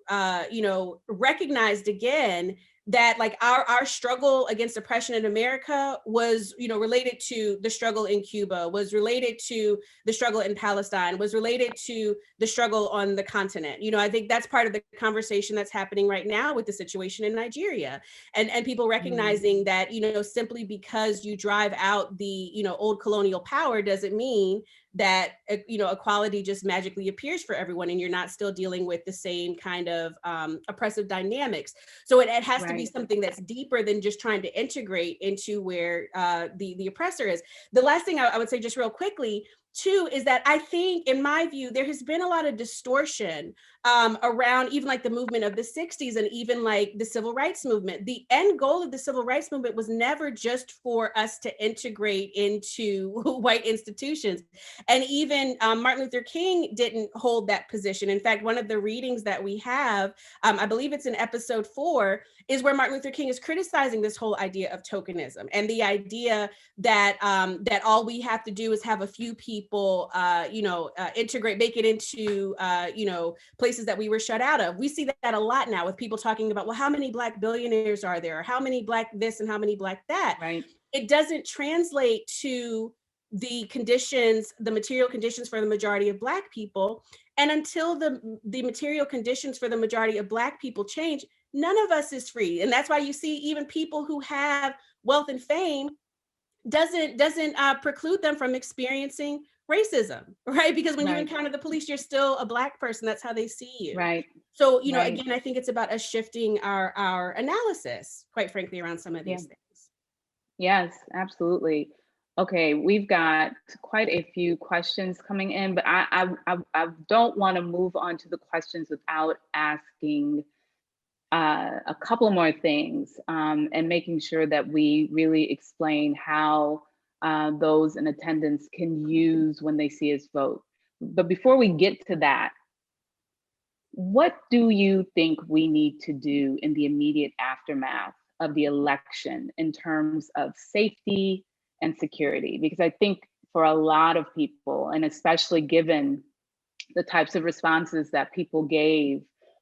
recognized again that like our struggle against oppression in America was related to the struggle in Cuba, was related to the struggle in Palestine, was related to the struggle on the continent. I think that's part of the conversation that's happening right now with the situation in Nigeria, and people recognizing that simply because you drive out the old colonial power doesn't mean that equality just magically appears for everyone, and you're not still dealing with the same kind of oppressive dynamics. So it has to be something that's deeper than just trying to integrate into where the oppressor is. The last thing I would say just real quickly too is that I think, in my view, there has been a lot of distortion around even like the movement of the 60s and even like the civil rights movement. The end goal of the civil rights movement was never just for us to integrate into white institutions. And even Martin Luther King didn't hold that position. In fact, one of the readings that we have, I believe it's in episode 4, is where Martin Luther King is criticizing this whole idea of tokenism and the idea that that all we have to do is have a few people, integrate, make it into, places that we were shut out of. We see that a lot now with people talking about, well, how many Black billionaires are there? Or how many Black this and how many Black that? Right. It doesn't translate to the conditions, the material conditions for the majority of Black people. And until the material conditions for the majority of Black people change, none of us is free. And that's why you see even people who have wealth and fame doesn't preclude them from experiencing racism, right? Because when you encounter the police, you're still a Black person. That's how they see you. Right. So, again, I think it's about us shifting our analysis, quite frankly, around some of these things. Yes, absolutely. Okay, we've got quite a few questions coming in, but I don't want to move on to the questions without asking a couple more things and making sure that we really explain how those in attendance can use when they see us vote. But before we get to that, what do you think we need to do in the immediate aftermath of the election in terms of safety and security? Because I think for a lot of people, and especially given the types of responses that people gave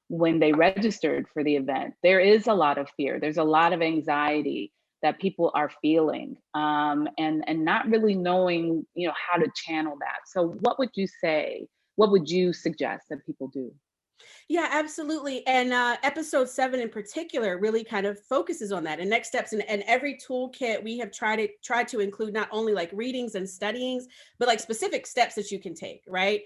when they registered for the event, there is a lot of fear. There's a lot of anxiety that people are feeling and not really knowing, how to channel that. So what would you say? What would you suggest that people do? Yeah, absolutely. And episode 7 in particular really kind of focuses on that and next steps. And every toolkit we have tried to include not only like readings and studyings, but like specific steps that you can take, right?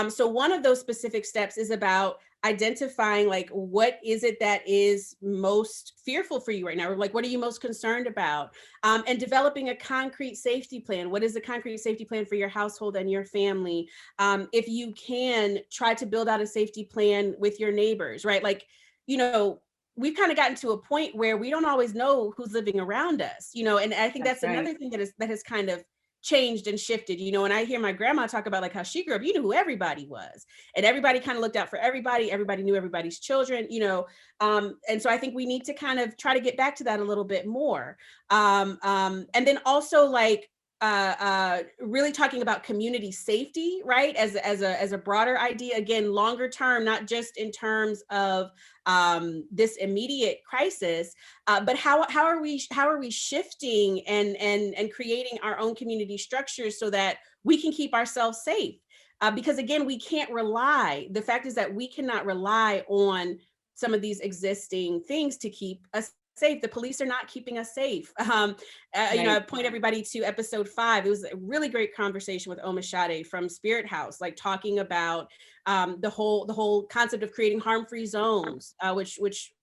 So one of those specific steps is about identifying like what is it that is most fearful for you right now, or like what are you most concerned about, and developing a concrete safety plan. What is the concrete safety plan for your household and your family? If you can, try to build out a safety plan with your neighbors, right? Like, we've kind of gotten to a point where we don't always know who's living around us, and I think that's another thing that has kind of changed and shifted, and I hear my grandma talk about like how she grew up, you knew who everybody was, and everybody kind of looked out for everybody knew everybody's children, and so I think we need to kind of try to get back to that a little bit more. And then also like really talking about community safety, right? As a broader idea, again, longer term, not just in terms of this immediate crisis, but how are we shifting and creating our own community structures so that we can keep ourselves safe? Because again, the fact is that we cannot rely on some of these existing things to keep us safe. The police are not keeping us safe. I point everybody to episode 5. It was a really great conversation with Omashade from Spirit House, like talking about the whole concept of creating harm-free zones, which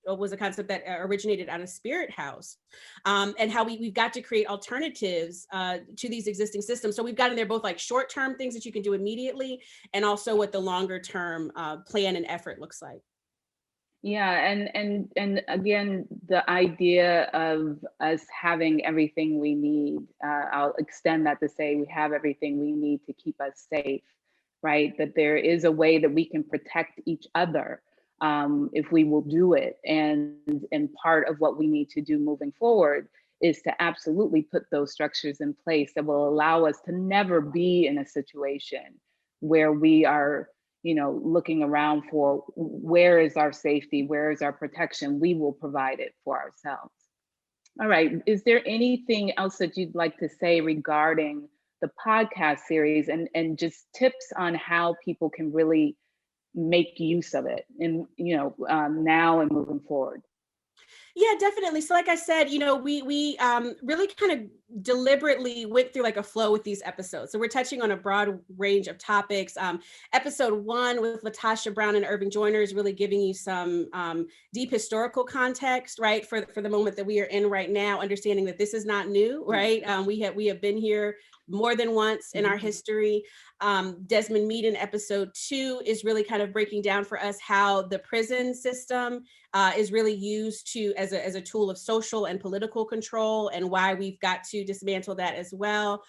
was a concept that originated out of Spirit House, and how we've got to create alternatives to these existing systems. So we've got in there both like short-term things that you can do immediately, and also what the longer-term plan and effort looks like. Yeah, and again, the idea of us having everything we need, I'll extend that to say we have everything we need to keep us safe, right? That there is a way that we can protect each other if we will do it. And part of what we need to do moving forward is to absolutely put those structures in place that will allow us to never be in a situation where we are looking around for where is our safety, where is our protection. We will provide it for ourselves. All right, is there anything else that you'd like to say regarding the podcast series and just tips on how people can really make use of it and now and moving forward? Yeah, definitely. So like I said, we really kind of deliberately went through like a flow with these episodes. So we're touching on a broad range of topics. Episode 1 with Latasha Brown and Irving Joyner is really giving you some deep historical context, right? For the moment that we are in right now, understanding that this is not new, right? We have been here more than once in our history. Desmond Meade in episode 2 is really kind of breaking down for us how the prison system is really used as a tool of social and political control, and why we've got to dismantle that as well.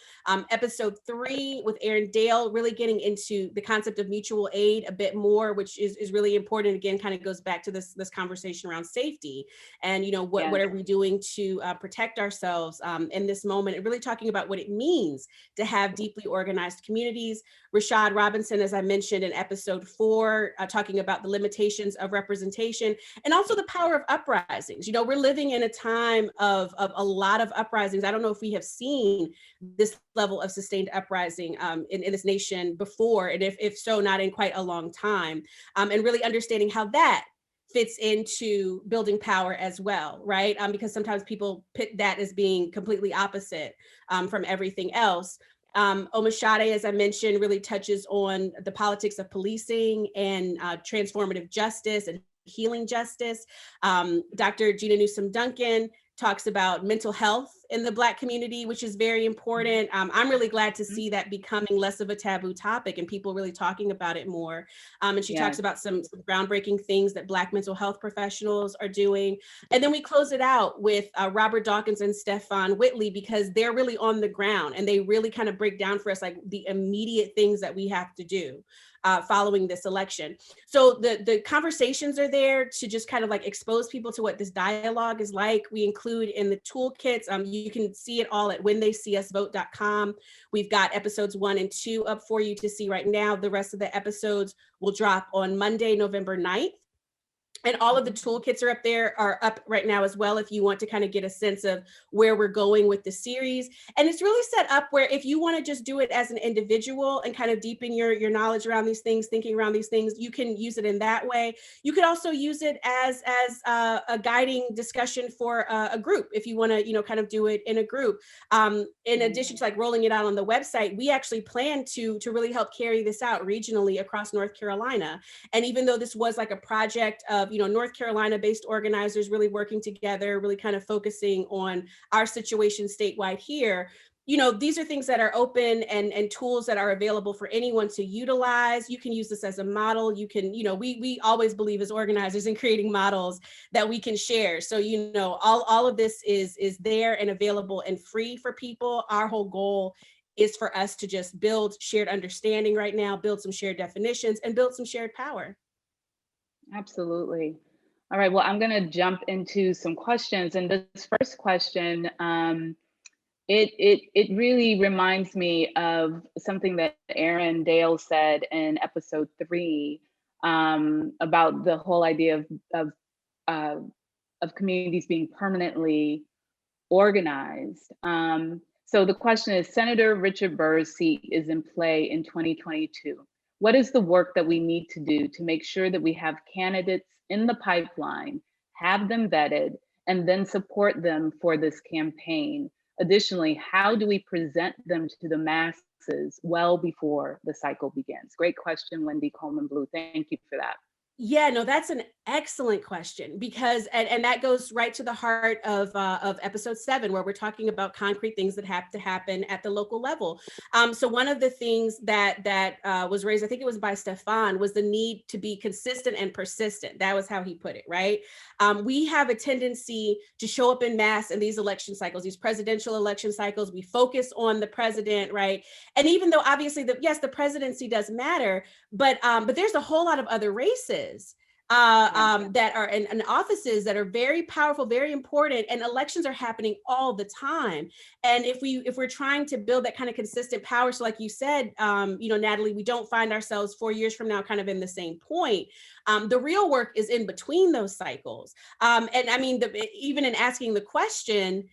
Episode 3 with Aaron Dale really getting into the concept of mutual aid a bit more, which is really important. Again, kind of goes back to this conversation around safety and, what are we doing to protect ourselves in this moment, and really talking about what it means to have deeply organized communities. Rashad Robinson, as I mentioned in episode 4, talking about the limitations of representation and also the power of uprisings. We're living in a time of a lot of uprisings. I don't know if we have seen this level of sustained uprising in this nation before, and if so, not in quite a long time, and really understanding how that fits into building power as well, right? Because sometimes people pit that as being completely opposite from everything else. Omashade, as I mentioned, really touches on the politics of policing and transformative justice and healing justice. Dr. Gina Newsome Duncan talks about mental health in the Black community, which is very important. I'm really glad to see that becoming less of a taboo topic and people really talking about it more. And she talks about some groundbreaking things that Black mental health professionals are doing. And then we close it out with Robert Dawkins and Stefan Whitley, because they're really on the ground and they really kind of break down for us like the immediate things that we have to do following this election. So the conversations are there to just kind of like expose people to what this dialogue is like. We include in the toolkits, you can see it all at whentheyseeusvote.com. We've got episodes 1 and 2 up for you to see right now. The rest of the episodes will drop on Monday, November 9th. And all of the toolkits are up right now as well, if you want to kind of get a sense of where we're going with the series. And it's really set up where if you want to just do it as an individual and kind of deepen your knowledge around these things, thinking around these things, you can use it in that way. You could also use it as a guiding discussion for a group, if you want to, kind of do it in a group. In addition to like rolling it out on the website, we actually plan to really help carry this out regionally across North Carolina. And even though this was like a project of North Carolina-based organizers really working together, really kind of focusing on our situation statewide here, these are things that are open and tools that are available for anyone to utilize. You can use this as a model. You can, we always believe as organizers in creating models that we can share. So, all of this is there and available and free for people. Our whole goal is for us to just build shared understanding right now, build some shared definitions, and build some shared power. Absolutely. All right, well, I'm going to jump into some questions. And this first question, it really reminds me of something that Aaron Dale said in episode 3 about the whole idea of communities being permanently organized. So the question is, Senator Richard Burr's seat is in play in 2022. What is the work that we need to do to make sure that we have candidates in the pipeline, have them vetted, and then support them for this campaign? Additionally, how do we present them to the masses well before the cycle begins? Great question, Wendy Coleman Blue. Thank you for that. Yeah, no, that's an excellent question, because and that goes right to the heart of episode 7, where we're talking about concrete things that have to happen at the local level. So one of the things that was raised, I think it was by Stefan, was the need to be consistent and persistent. That was how he put it, right? We have a tendency to show up in mass in these election cycles, these presidential election cycles. We focus on the president, right? And even though obviously the presidency does matter, but there's a whole lot of other races that are in offices that are very powerful, very important, and elections are happening all the time. And if we're trying to build that kind of consistent power, so like you said, Natalie, we don't find ourselves 4 years from now kind of in the same point. The real work is in between those cycles. And I mean, even in asking the question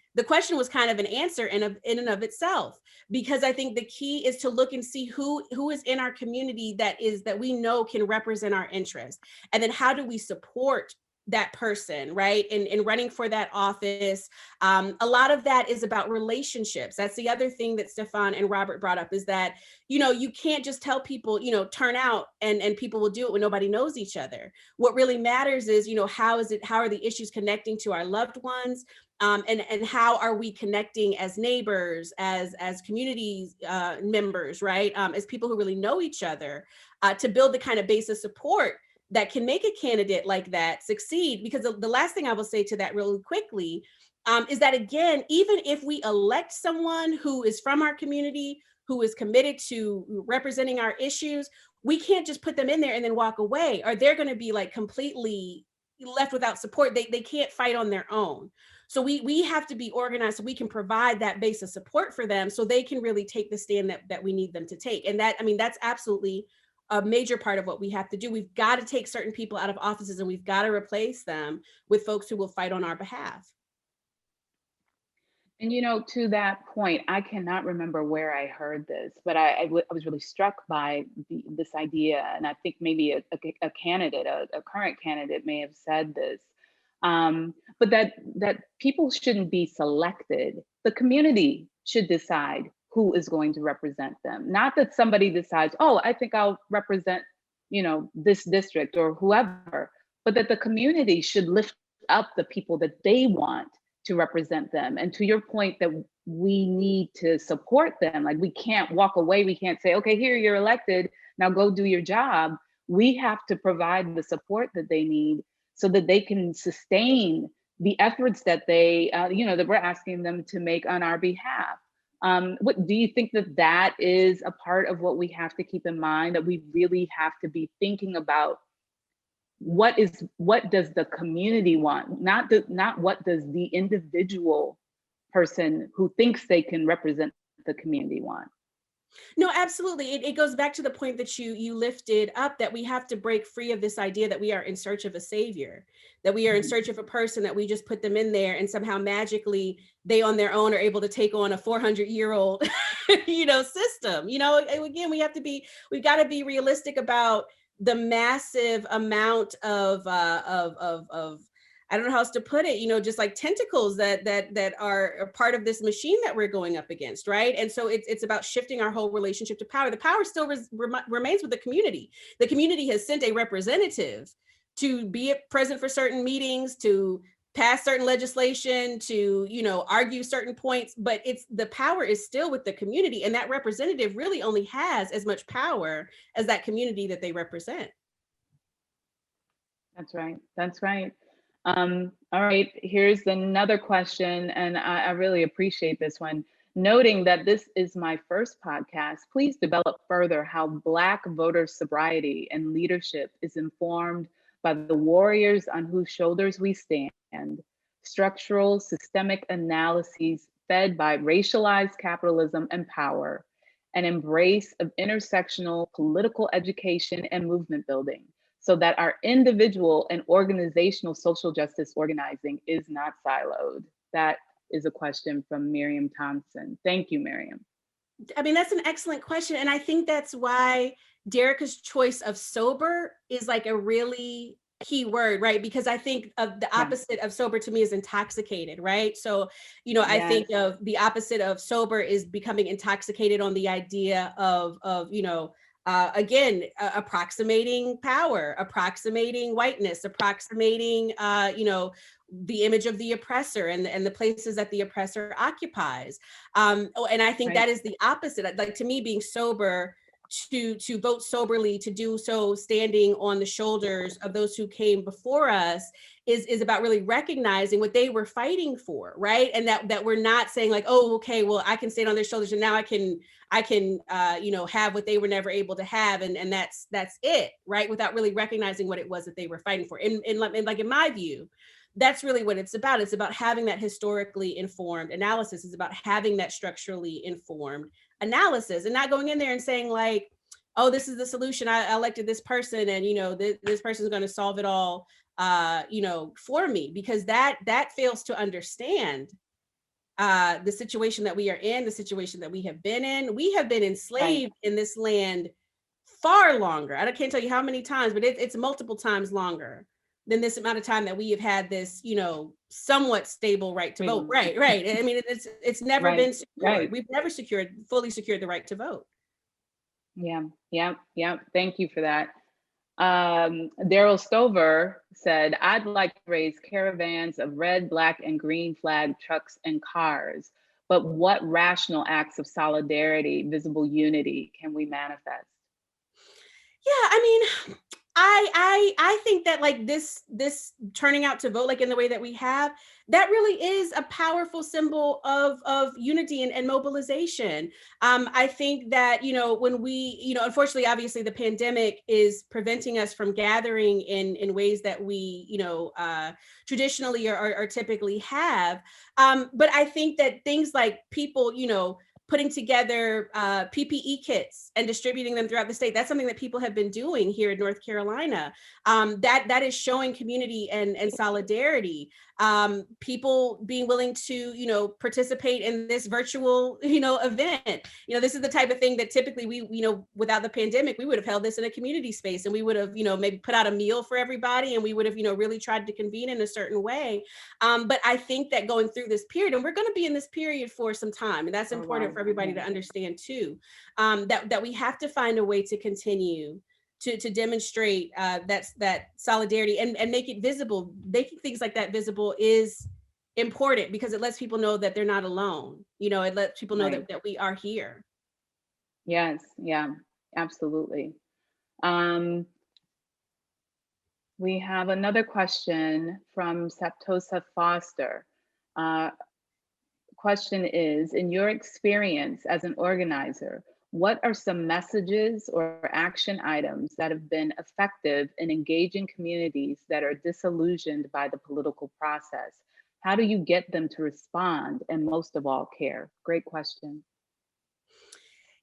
was kind of an answer in and of itself, because I think the key is to look and see who is in our community that we know can represent our interests. And then how do we support that person, right? And running for that office. A lot of that is about relationships. That's the other thing that Stefan and Robert brought up, is that, you can't just tell people, turn out and people will do it when nobody knows each other. What really matters is, how are the issues connecting to our loved ones? and how are we connecting as neighbors, as community members, right? As people who really know each other, to build the kind of base of support that can make a candidate like that succeed. Because the last thing I will say to that really quickly is that, again, even if we elect someone who is from our community, who is committed to representing our issues, we can't just put them in there and then walk away, or they're going to be like completely left without support. They can't fight on their own. So we have to be organized so we can provide that base of support for them so they can really take the stand that we need them to take. And that, I mean, that's absolutely a major part of what we have to do. We've got to take certain people out of offices and we've got to replace them with folks who will fight on our behalf. And, you know, to that point, I cannot remember where I heard this, but I was really struck by this idea. And I think maybe a candidate, a current candidate may have said this, but that people shouldn't be selected. The community should decide who is going to represent them. Not that somebody decides, oh, I think I'll represent, you know, this district or whoever, but that the community should lift up the people that they want to represent them. And to your point, that we need to support them. Like, we can't walk away. We can't say, okay, here, you're elected, now go do your job. We have to provide the support that they need so that they can sustain the efforts that they, you know, that we're asking them to make on our behalf. What do you think that is a part of what we have to keep in mind, that we really have to be thinking about? What does the community want? Not what does the individual person who thinks they can represent the community want? No, absolutely. It goes back to the point that you lifted up, that we have to break free of this idea that we are in search of a savior, that we are in search of a person, that we just put them in there and somehow magically they on their own are able to take on a 400-year-old, you know, system. You know, again, we've got to be realistic about the massive amount of I don't know how else to put it, you know, just like tentacles that are part of this machine that we're going up against, right? And so it's about shifting our whole relationship to power. The power still remains with the community. The community has sent a representative to be present for certain meetings, to pass certain legislation, to, you know, argue certain points, but the power is still with the community, and that representative really only has as much power as that community that they represent. That's right. That's right. All right, here's another question, and I really appreciate this one. Noting that this is my first podcast, please develop further how Black voter sobriety and leadership is informed by the warriors on whose shoulders we stand, structural systemic analyses fed by racialized capitalism and power, an embrace of intersectional political education and movement building, so that our individual and organizational social justice organizing is not siloed. That is a question from Miriam Thompson. Thank you, Miriam. I mean, that's an excellent question. And I think that's why Derica's choice of sober is like a really key word, right? Because I think of the opposite of sober to me is intoxicated, right? So, you know, I think of the opposite of sober is becoming intoxicated on the idea of you know, again, approximating power, approximating whiteness, approximating, you know, the image of the oppressor and the places that the oppressor occupies. And I think that is the opposite. Like, to me, being sober, to vote soberly, to do so standing on the shoulders of those who came before us, is about really recognizing what they were fighting for, right? And that we're not saying like, oh, okay, well, I can stand on their shoulders and now I can you know, have what they were never able to have, and that's it, right? Without really recognizing what it was that they were fighting for. And like, in my view, that's really what it's about. It's about having that historically informed analysis. It's about having that structurally informed analysis, and not going in there and saying like, oh, this is the solution. I elected this person, and, you know, this person is going to solve it all, you know, for me, because that fails to understand the situation that we are in, the situation that we have been in. We have been enslaved in this land far longer. I can't tell you how many times, but it's multiple times longer than this amount of time that we have had this, you know, somewhat stable right to vote. Right. I mean, it's never been secured. We've never fully secured the right to vote. Yeah. Thank you for that. Daryl Stover said, I'd like to raise caravans of red, black, and green flag trucks and cars. But what rational acts of solidarity, visible unity can we manifest? Yeah, I mean, I think that like this turning out to vote like in the way that we have, that really is a powerful symbol of unity and mobilization. I think that, you know, when we, you know, unfortunately, obviously the pandemic is preventing us from gathering in ways that we, you know, traditionally or typically have. But I think that things like people, you know, putting together PPE kits and distributing them throughout the state. That's something that people have been doing here in North Carolina. That is showing community and solidarity. People being willing to, you know, participate in this virtual, you know, event. You know, this is the type of thing that typically we, you know, without the pandemic, we would have held this in a community space and we would have, you know, maybe put out a meal for everybody and we would have, you know, really tried to convene in a certain way. But I think that going through this period, and we're going to be in this period for some time, and that's important for everybody to understand too, that we have to find a way to continue to demonstrate that solidarity and make it visible. Making things like that visible is important because it lets people know that they're not alone. You know, it lets people know that we are here. Yes, yeah, absolutely. We have another question from Septosa Foster. Question is, in your experience as an organizer, what are some messages or action items that have been effective in engaging communities that are disillusioned by the political process? How do you get them to respond and most of all care? Great question.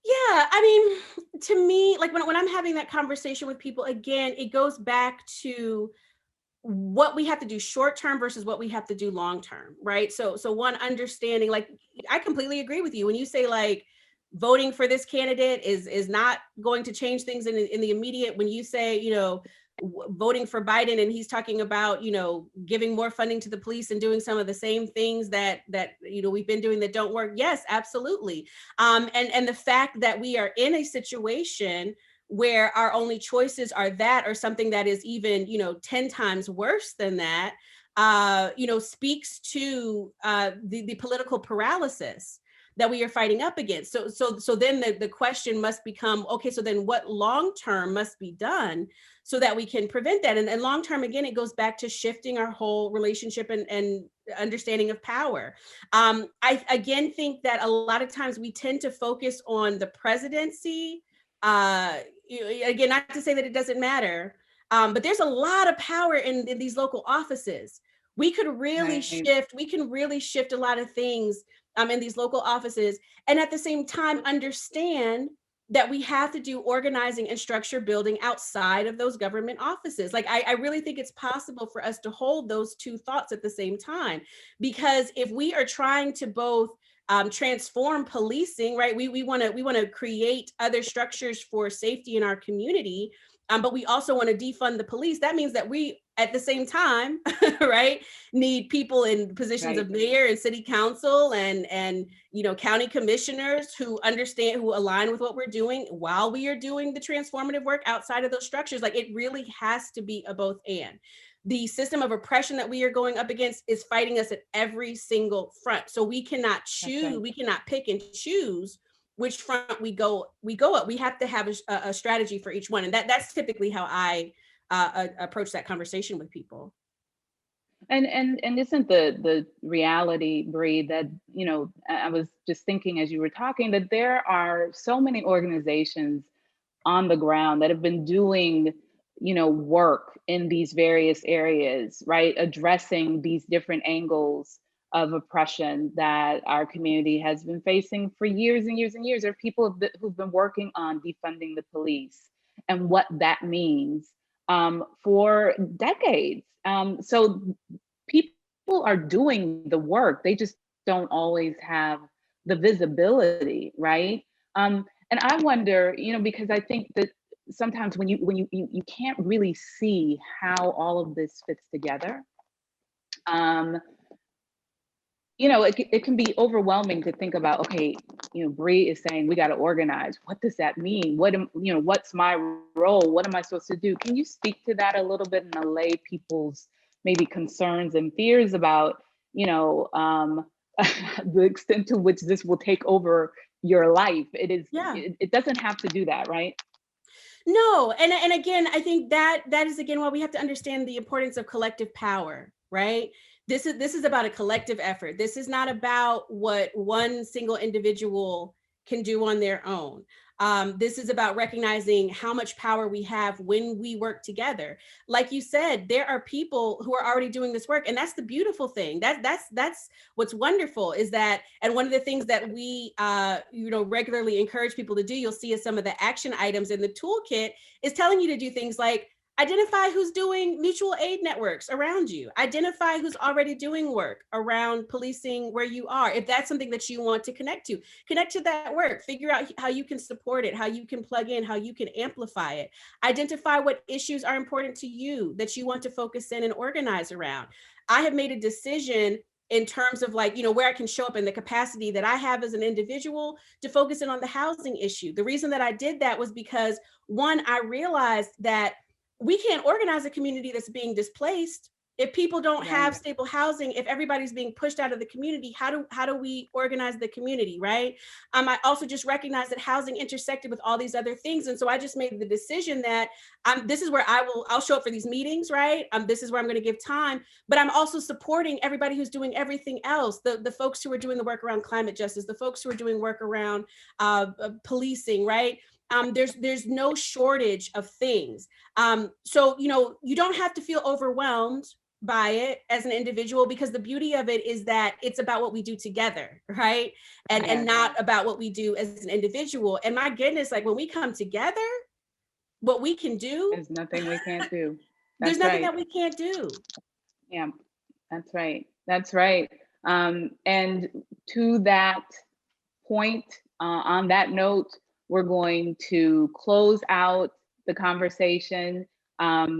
Yeah, I mean, to me, like when I'm having that conversation with people, again, it goes back to what we have to do short term versus what we have to do long term, right? So one understanding, like I completely agree with you when you say like voting for this candidate is not going to change things in the immediate. When you say, you know, voting for Biden and he's talking about, you know, giving more funding to the police and doing some of the same things that you know we've been doing that don't work. Yes, absolutely. And the fact that we are in a situation where our only choices are that or something that is even, you know, 10 times worse than that, you know, speaks to the political paralysis that we are fighting up against. So then the question must become, okay, so then what long-term must be done so that we can prevent that? And long-term, again, it goes back to shifting our whole relationship and understanding of power. I again think that a lot of times we tend to focus on the presidency. Again, not to say that it doesn't matter, but there's a lot of power in these local offices. We could really shift, we can really shift a lot of things in these local offices. And at the same time, understand that we have to do organizing and structure building outside of those government offices. Like, I really think it's possible for us to hold those two thoughts at the same time. Because if we are trying to both transform policing, right? We want to create other structures for safety in our community, but we also want to defund the police. That means that we, at the same time, right, need people in positions of mayor and city council and you know county commissioners who understand, who align with what we're doing while we are doing the transformative work outside of those structures. Like, it really has to be a both and. The system of oppression that we are going up against is fighting us at every single front. So we cannot choose, we cannot pick and choose which front we go up. We have to have a strategy for each one. And that's typically how I approach that conversation with people. And isn't the reality, Bree, that, you know, I was just thinking as you were talking that there are so many organizations on the ground that have been doing, you know, work in these various areas, right? Addressing these different angles of oppression that our community has been facing for years and years and years. There are people who've been working on defunding the police and what that means for decades. So people are doing the work. They just don't always have the visibility, right? And I wonder, you know, because I think that sometimes when you can't really see how all of this fits together, it can be overwhelming to think about, okay, Bree is saying we got to organize. What does that mean? What's my role? What am I supposed to do? Can you speak to that a little bit and allay people's maybe concerns and fears about, the extent to which this will take over your life? Yeah. It doesn't have to do that, right? No, and again, I think that is again why we have to understand the importance of collective power, right? This is about a collective effort. This is not about what one single individual can do on their own. This is about recognizing how much power we have when we work together. Like you said, there are people who are already doing this work, and that's the beautiful thing. That's what's wonderful is that, and one of the things that we regularly encourage people to do, you'll see as some of the action items in the toolkit, is telling you to do things like identify who's doing mutual aid networks around you, identify who's already doing work around policing where you are. If that's something that you want to connect to that work, figure out how you can support it, how you can plug in, how you can amplify it. Identify what issues are important to you that you want to focus in and organize around. I have made a decision in terms of where I can show up in the capacity that I have as an individual to focus in on the housing issue. The reason that I did that was because, one, I realized that we can't organize a community that's being displaced if people don't have stable housing. If everybody's being pushed out of the community, how do we organize the community, right? I also just recognized that housing intersected with all these other things, and so I just made the decision that this is where I'll show up for these meetings, right? This is where I'm going to give time, but I'm also supporting everybody who's doing everything else. The folks who are doing the work around climate justice, the folks who are doing work around policing, right? There's no shortage of things. So, you don't have to feel overwhelmed by it as an individual, because the beauty of it is that it's about what we do together, right? And not about what we do as an individual. And my goodness, when we come together, what we can do, there's nothing we can't do. There's nothing that we can't do. Yeah, that's right. That's right. And to that point, on that note, we're going to close out the conversation.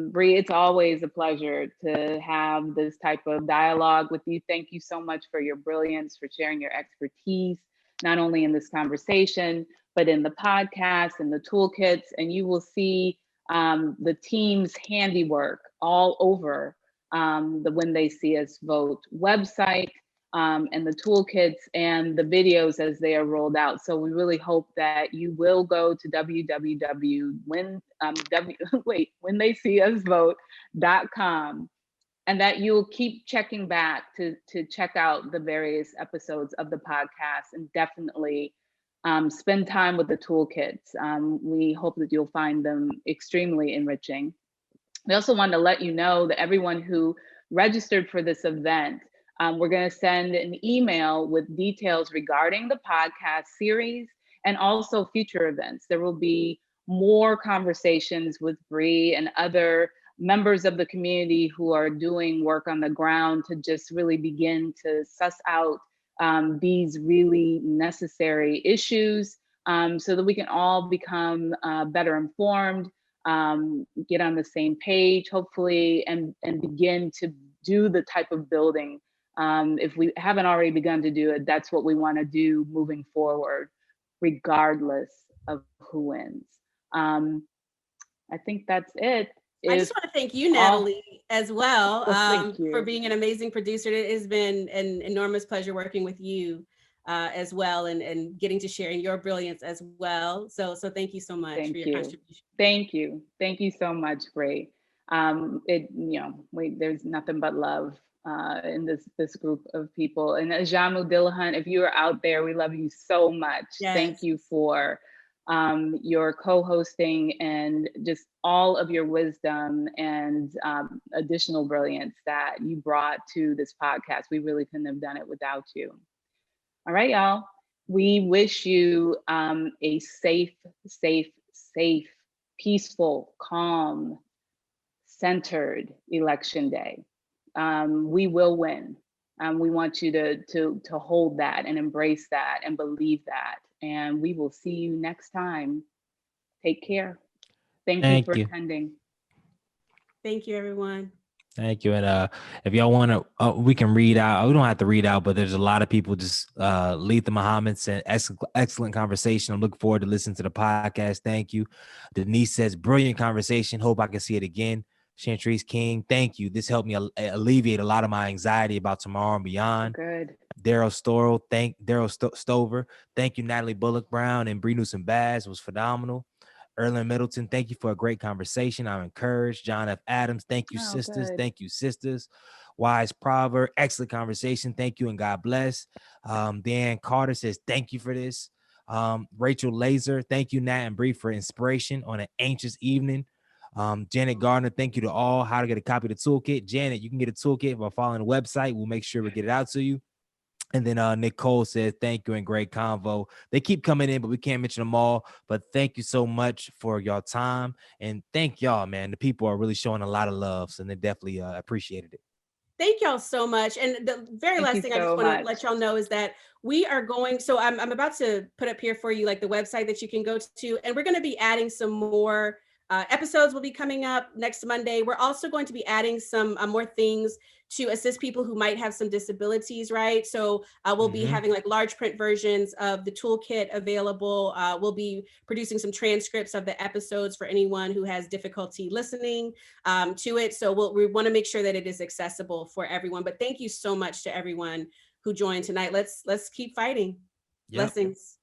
Bree, it's always a pleasure to have this type of dialogue with you. Thank you so much for your brilliance, for sharing your expertise, not only in this conversation, but in the podcast and the toolkits. And you will see the team's handiwork all over the When They See Us Vote website, and the toolkits and the videos as they are rolled out. So we really hope that you will go to www.whentheyseeusvote.com, and that you'll keep checking back to check out the various episodes of the podcast, and definitely spend time with the toolkits. We hope that you'll find them extremely enriching. We also want to let you know that everyone who registered for this event, we're going to send an email with details regarding the podcast series and also future events. There will be more conversations with Bree and other members of the community who are doing work on the ground to just really begin to suss out these really necessary issues, so that we can all become better informed, get on the same page, hopefully, and begin to do the type of building. If we haven't already begun to do it, that's what we want to do moving forward, regardless of who wins. I think that's it. I just want to thank you, Natalie, as well, for being an amazing producer. It has been an enormous pleasure working with you as well, and getting to share in your brilliance as well. So thank you so much for your contribution. Thank you. Thank you so much, Bree. There's nothing but love in this group of people. And Ajamu Dillahunt, if you are out there, we love you so much. Yes. Thank you for your co-hosting and just all of your wisdom and additional brilliance that you brought to this podcast. We really couldn't have done it without you. All right, y'all. We wish you a safe, peaceful, calm, centered election day. We will win. We want you to hold that and embrace that and believe that. And we will see you next time. Take care. Thank you for attending. Thank you, everyone. Thank you. And if y'all want to, we can read out. We don't have to read out, but there's a lot of people just Letha Muhammad said, excellent conversation. I'm looking forward to listening to the podcast. Thank you. Denise says, brilliant conversation. Hope I can see it again. Chantrice King, thank you. This helped me alleviate a lot of my anxiety about tomorrow and beyond. Good. Daryl Stover. Thank you, Natalie Bullock Brown and Bree Newsome Baz. Was phenomenal. Erlen Middleton, thank you for a great conversation. I'm encouraged. John F. Adams, thank you, sisters. Good. Thank you, sisters. Wise Proverb, excellent conversation. Thank you and God bless. Dan Carter says, thank you for this. Rachel Laser, thank you, Nat and Bree, for inspiration on an anxious evening. Janet Gardner, thank you to all. How to get a copy of the toolkit. Janet, you can get a toolkit by following the website. We'll make sure we get it out to you. And then Nicole says, thank you and great convo. They keep coming in, but we can't mention them all. But thank you so much for your time. And thank y'all, man. The people are really showing a lot of love. So they definitely appreciated it. Thank y'all so much. And the very last thing I just want to let y'all know is that we are going, so I'm about to put up here for you, like the website that you can go to, and we're going to be adding some more episodes will be coming up next Monday. We're also going to be adding some more things to assist people who might have some disabilities, right? So we'll be having like large print versions of the toolkit available. We'll be producing some transcripts of the episodes for anyone who has difficulty listening to it. So we want to make sure that it is accessible for everyone. But thank you so much to everyone who joined tonight. Let's keep fighting. Yep. Blessings.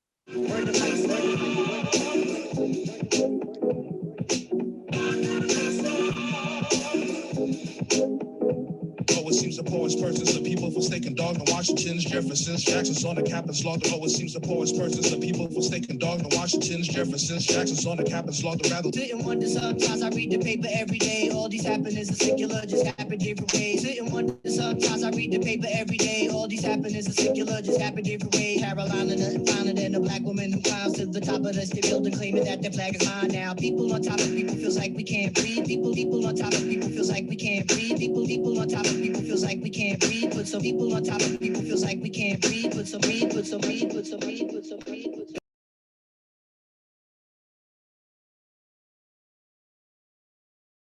It seems the poorest persons, the people forsaken dog, the Washingtons, Jeffersons, Jacksons on the cap and slaughter. Oh, it seems the poorest persons, the people forsaken dog, the Washingtons, Jeffersons, Jacksons on the cap and slaughter. Rather sitting wonder sometimes I read the paper every day. All these happenings are secular, just happen different ways. Sitting wonder sometimes I read the paper every day. All these happenings are secular, just happen different ways. Carolina, nothing finer than a black woman who climbs to the top of the state building, claiming that their flag is mine now. People on top of people feels like we can't breathe. People on top of people feels like we can't breathe. People on top of people feels like we can't breathe. Put some people on top of people feels like we can't breathe. Put some breathe, put some breathe, put some breathe, put some breathe, put some